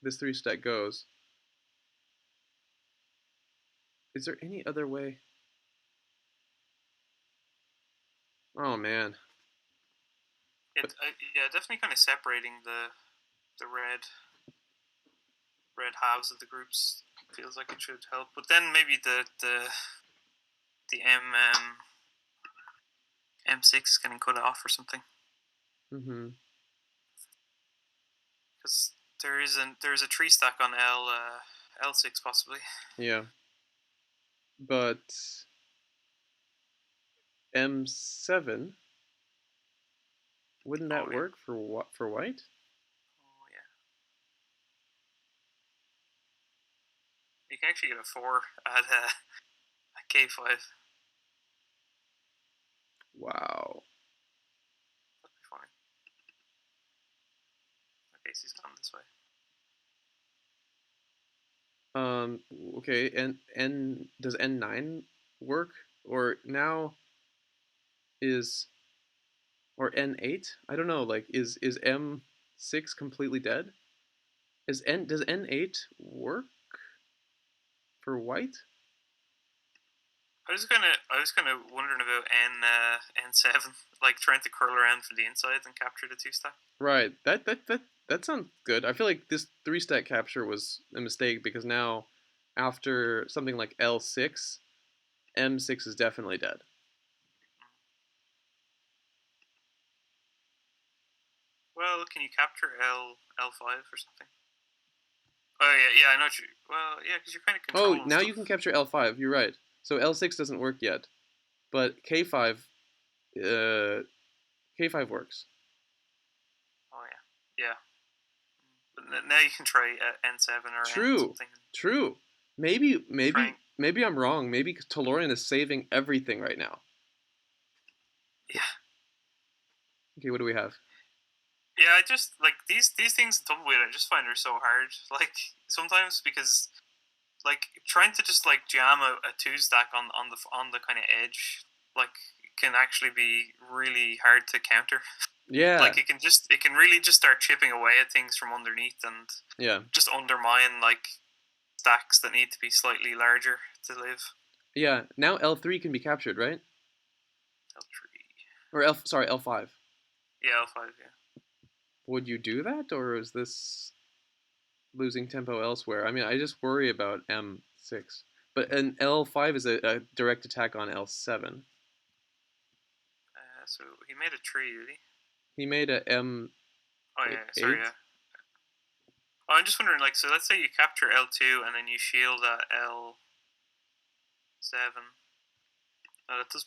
this 3-stack goes. Is there any other way? Oh, man. But Yeah, definitely kind of separating the red halves of the groups feels like it should help. But then maybe the M6 is getting cut off or something mm-hmm. because there is a tree stack on L6 possibly. Yeah. But M7, wouldn't Oh that yeah. work for white? Oh yeah. You can actually get a 4 at K5. Wow. That'd be funny. Okay, so he's gone this way. Um, okay, and does N9 work? Or now is or N8? I don't know, like is M6 completely dead? Does N8 work for white? I was kind of wondering about N7, like trying to curl around from the inside and capture the 2 stack. Right. That sounds good. I feel like this 3-stack capture was a mistake because now after something like L6, M6 is definitely dead. Well, can you capture L5 or something? Oh yeah, I know. Well, yeah, because you're kind of Oh, controlling now stuff. you can capture L5. You're right. So L6 doesn't work yet, but uh, K5 works. Oh yeah, yeah. But now you can try N7 or N True, something. true. Maybe, Trying. maybe, maybe I'm wrong. Maybe Tellorion is saving everything right now. Yeah, Okay, what do we have? yeah. I just like these things in tumbleweed. I just find are so hard. Like sometimes because like trying to just like jam a 2 stack on the kind of edge like can actually be really hard to counter. Yeah, Like it can really just start chipping away at things from underneath and yeah, just undermine like stacks that need to be slightly larger to live. yeah. Now L3 can be captured, right? L3. Or sorry, L5. Yeah, L5. Yeah. Would you do that, or is this losing tempo elsewhere? I mean, I just worry about M6. But an L5 is a direct attack on L7. So he made a tree, did he? He made a Oh yeah. Sorry. M8. Yeah. Oh, I'm just wondering. Like, so let's say you capture L2 and then you shield at L7.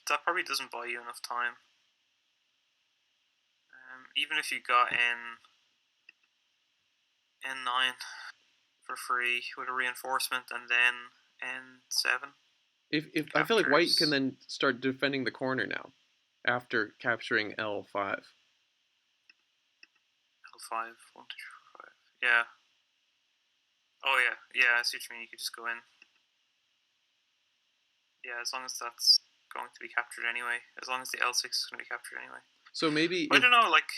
That probably doesn't buy you enough time. Even if you got N9 for free with a reinforcement and then N7 If I feel like white can captures then start defending the corner now after capturing L5. L5. 1, 2, 3, 4, 5. Yeah. Oh yeah. Yeah. I see what you mean. You could just go in. Yeah, as long as that's going to be captured anyway. As long as the L6 is going to be captured anyway. So maybe I if don't know. Like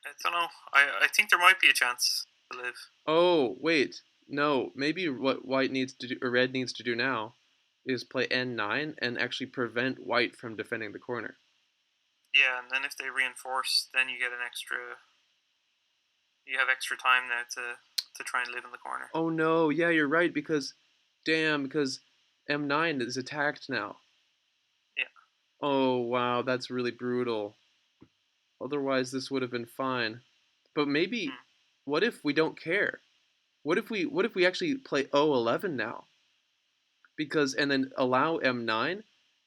I don't know. I think there might be a chance to live. oh wait no maybe what white needs to do or red needs to do now is play N9 and actually prevent white from defending the corner. Yeah, and then if they reinforce, then you get an extra. You have extra time now to try and live in the corner. Oh no, yeah, you're right because damn because M9 is attacked now. Yeah. Oh wow, that's really brutal. Otherwise this would have been fine. But maybe Hmm. what if we don't care? What if we actually play O11 now? Because and then allow M9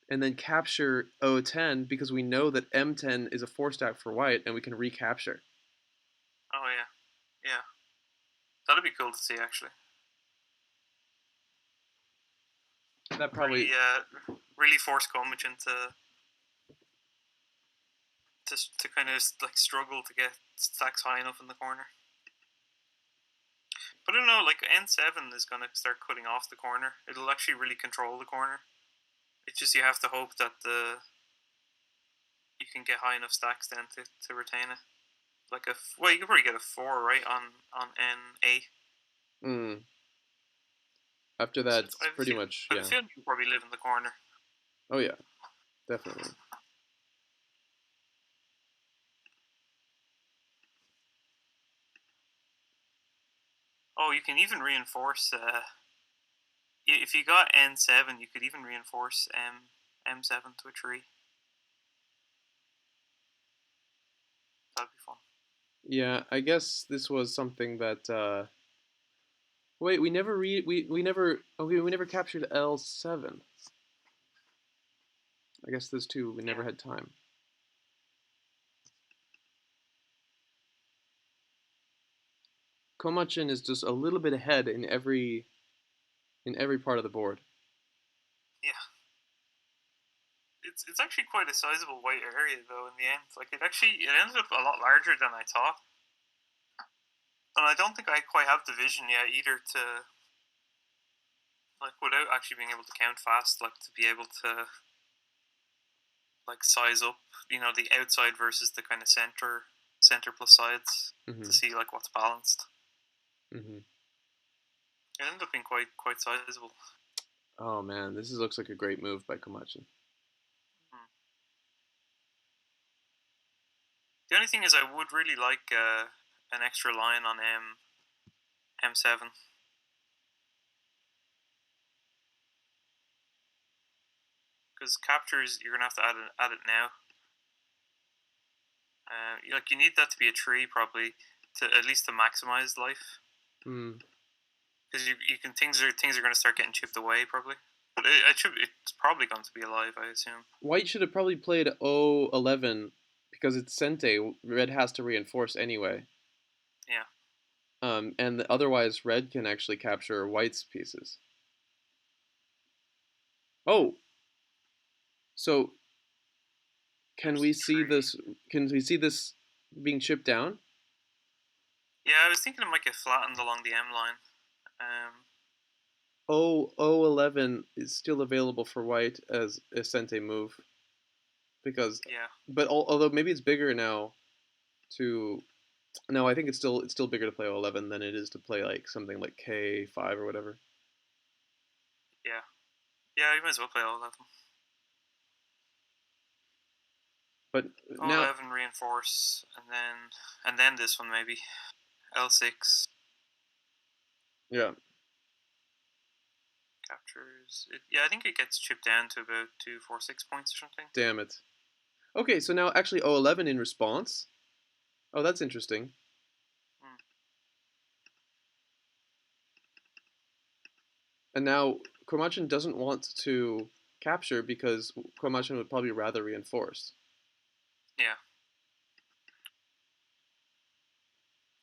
and then capture O10 because we know that M10 is a 4-stack for white and we can recapture. Oh yeah. Yeah. That'd be cool to see actually. That Really, probably really force Komacchin to kind of like struggle to get stacks high enough in the corner. But I don't know, like N7 is going to start cutting off the corner. It'll actually really control the corner. It's just you have to hope that you can get high enough stacks then to retain it. Like well, you could probably get a 4 right on N8. Mm. After So that, it's pretty much, I have a yeah. feeling you probably live in the corner. Oh yeah, definitely. Oh, you can even reinforce. If you got N7, you could even reinforce M7 to a tree. That'd be fun. Yeah, I guess this was something that. Wait, we never we never okay we never captured L7. I guess those two we never Yeah. had time. Komacchin is just a little bit ahead in every part of the board. Yeah. It's actually quite a sizable white area though in the end. Like it ended up a lot larger than I thought. And I don't think I quite have the vision yet either to like without actually being able to count fast, like to be able to like size up, the outside versus the kind of center plus sides to Mm-hmm. see like what's balanced. Mm-hmm. It ended up being quite sizable. Oh man, looks like a great move by Komacchin. Hmm. The only thing is, I would really like an extra line on M7 because captures you're gonna have to add it now. Like you need that to be a tree probably to at least to maximize life Mm. because you can things are going to start getting chipped away probably. But it's probably going to be alive, I assume. White should have probably played O11 because it's Sente. Red has to reinforce anyway. Yeah. And otherwise, red can actually capture white's pieces. Oh, so can There's we the see tree. this? Can we see this being chipped down? Yeah, I was thinking it might get flattened along the M line. O11 is still available for white as a Sente move because, Yeah. but although maybe it's bigger now to. No, I think it's still bigger to play O11 than it is to play like something like K5 or whatever. Yeah. Yeah, you might as well play all of them. But now, 11 reinforce, and then this one maybe L6 yeah, captures. Yeah, I think it gets chipped down to about 246 points or something. damn it. Okay, so now actually O11 in response. Oh, that's interesting. Hmm. And now Komacchin doesn't want to capture because Komacchin would probably rather reinforce. Yeah,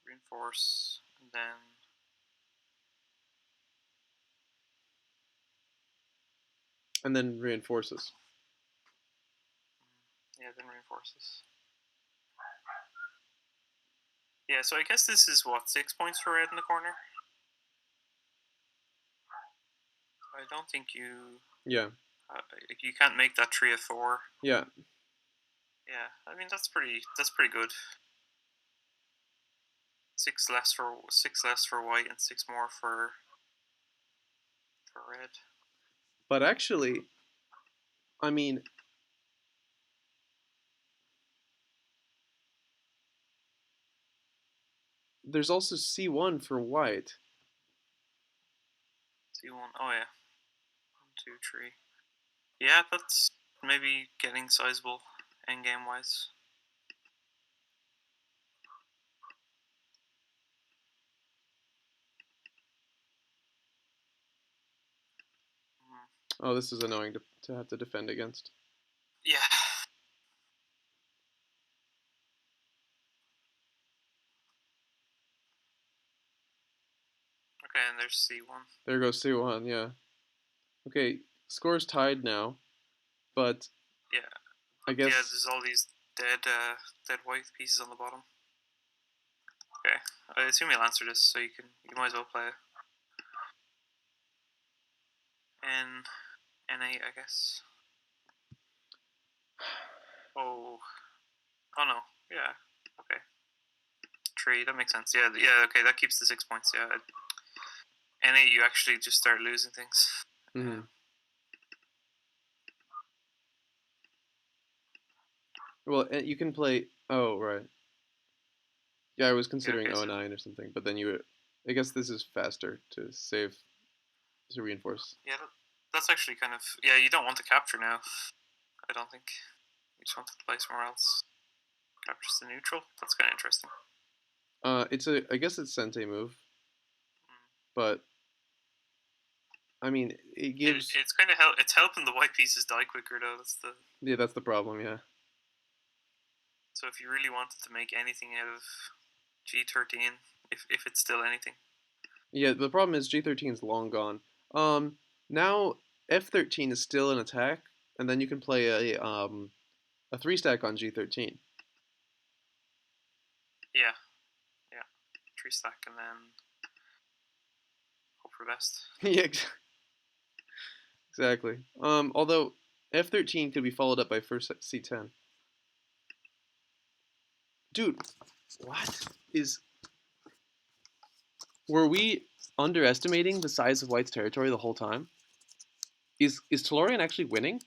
reinforce, And then reinforces. then reinforces. Yeah, so I guess this is what 6 points for red in the corner. I don't think Yeah, you can't make that tree a 4. yeah. Yeah, I mean that's pretty good. 6 less for white and 6 more for red. But actually, I mean, there's also C1 for white. C1. Oh yeah, 1, 2, 3. Yeah, that's maybe getting sizable endgame wise. Oh, this is annoying to have to defend against. Yeah. Okay, and there's C1. There goes C1, yeah. Okay, score's tied now, but Yeah. I Yeah, guess there's all these dead white pieces on the bottom. Okay, I assume you'll answer this, so you might as well play it. N8, I guess. Oh no, yeah, okay. 3, that makes sense. Yeah, okay, that keeps the 6 points. Yeah, N8, you actually just start losing things. Mm-hmm. Well, you can play. Oh, right. Yeah, I was considering okay, so 09 or something, but then I guess this is faster to save, to reinforce. yeah, that's actually kind of you don't want to capture now. I don't think you just want to play somewhere else. Captures the neutral. That's kind of interesting. I guess it's Sente move, but I mean, it gives. It's kind of it's helping the white pieces die quicker though. That's the problem. Yeah. So if you really wanted to make anything out of G13, if it's still anything. Yeah, the problem is G13 is long gone. Now F13 is still an attack, and then you can play a 3 stack on G13. Yeah, 3 stack and then hope for best. Yeah, exactly. Although F13 could be followed up by first C10. Dude, what is? Were we underestimating the size of White's territory the whole time? Is Tellorion actually winning?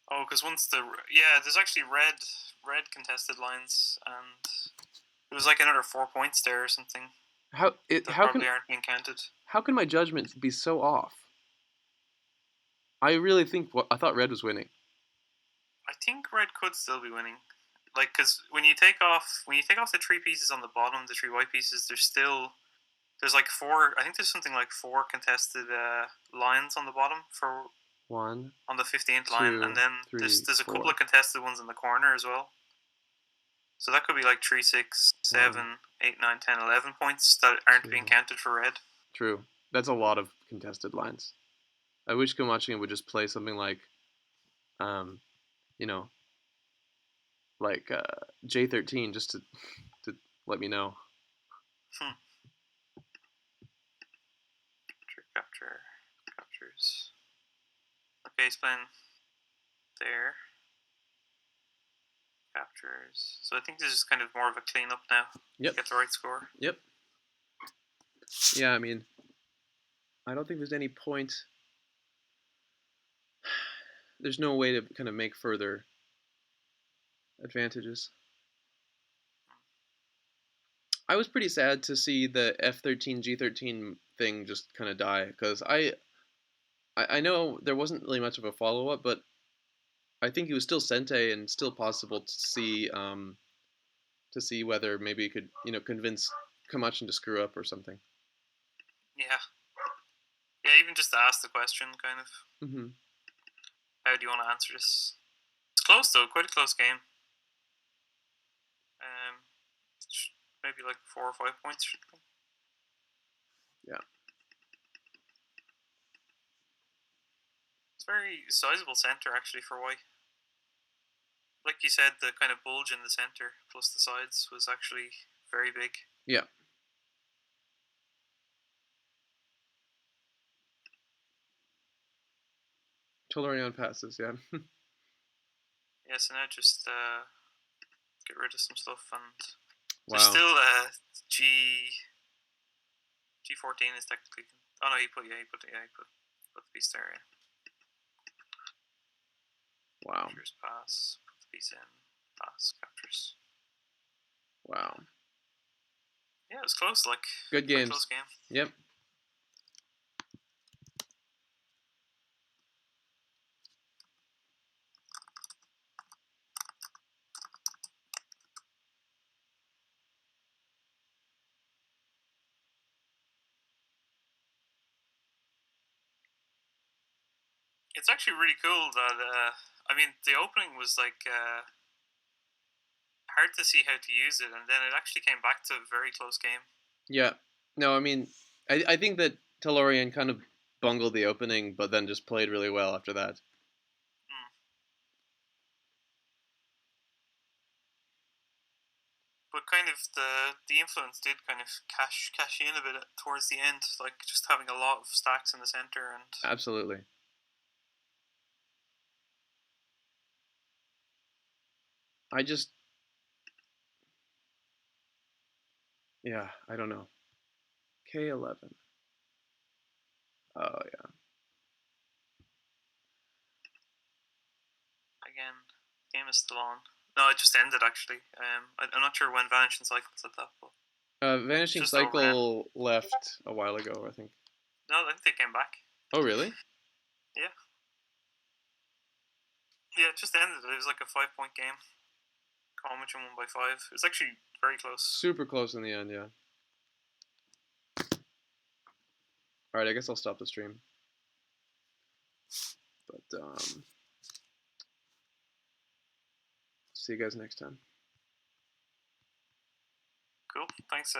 Oh, because once there's actually red contested lines, and it was like another 4 points there or something that probably aren't being counted. How can my judgment be so off? I really think I thought red was winning. I think red could still be winning, like because when you take off the 3 pieces on the bottom, the 3 white pieces, there's like 4. I think there's something like 4 contested lines on the bottom for 1 on the 15th 2 line, and then 3 there's a 4. couple of contested ones in the corner as well. So that could be like 3, 6, 7, 8, 9, 10, 11 points that aren't being counted for red. True. That's a lot of contested lines. I wish Komacchin would just play something like, you know, like J13 just to let me know. Captures. Okay, he's playing there. Captures. So I think this is kind of more of a cleanup now. Yep. Get the right score. Yep. Yeah, I mean, I don't think there's any point. There's no way to kind of make further advantages. I was pretty sad to see the F13 G13 thing just kind of die because I know there wasn't really much of a follow up, but I think it was still Sente and still possible to see whether maybe you could convince Komacchin to screw up or something. Yeah, even just to ask the question, kind of. Mm-hmm. How do you want to answer this? It's close though, quite a close game. Maybe like 4 or 5 points. Yeah. It's very sizable center actually for white. Like you said, the kind of bulge in the center plus the sides was actually very big. Yeah. Tellorion passes, yeah. Yeah, so now just get rid of some stuff, and Wow. there's still G14 is technically. Oh no, he put the piece there. Yeah. Wow. Captures, pass, put the piece in, pass, captures. Wow. Yeah, it was close. Like good games. Close game. Yep. It's actually really cool that I mean the opening was like hard to see how to use it, and then it actually came back to a very close game. Yeah. No, I mean, I think that Tellorion kind of bungled the opening, but then just played really well after that. but kind of the influence did kind of cash in a bit towards the end, like just having a lot of stacks in the center and. Absolutely. Yeah, I don't know. K11. Oh yeah. Again, game is still on. No, it just ended actually. I'm not sure when Vanishing Cycles at that, but Vanishing just over now. Cycle left a while ago, I think. No, I think they came back. Oh really? Yeah. Yeah, it just ended. It was like a 5-point game. Komacchin won by 5. It was actually very close. Super close in the end, yeah. Alright, I guess I'll stop the stream. But, see you guys next time. Cool. Thanks,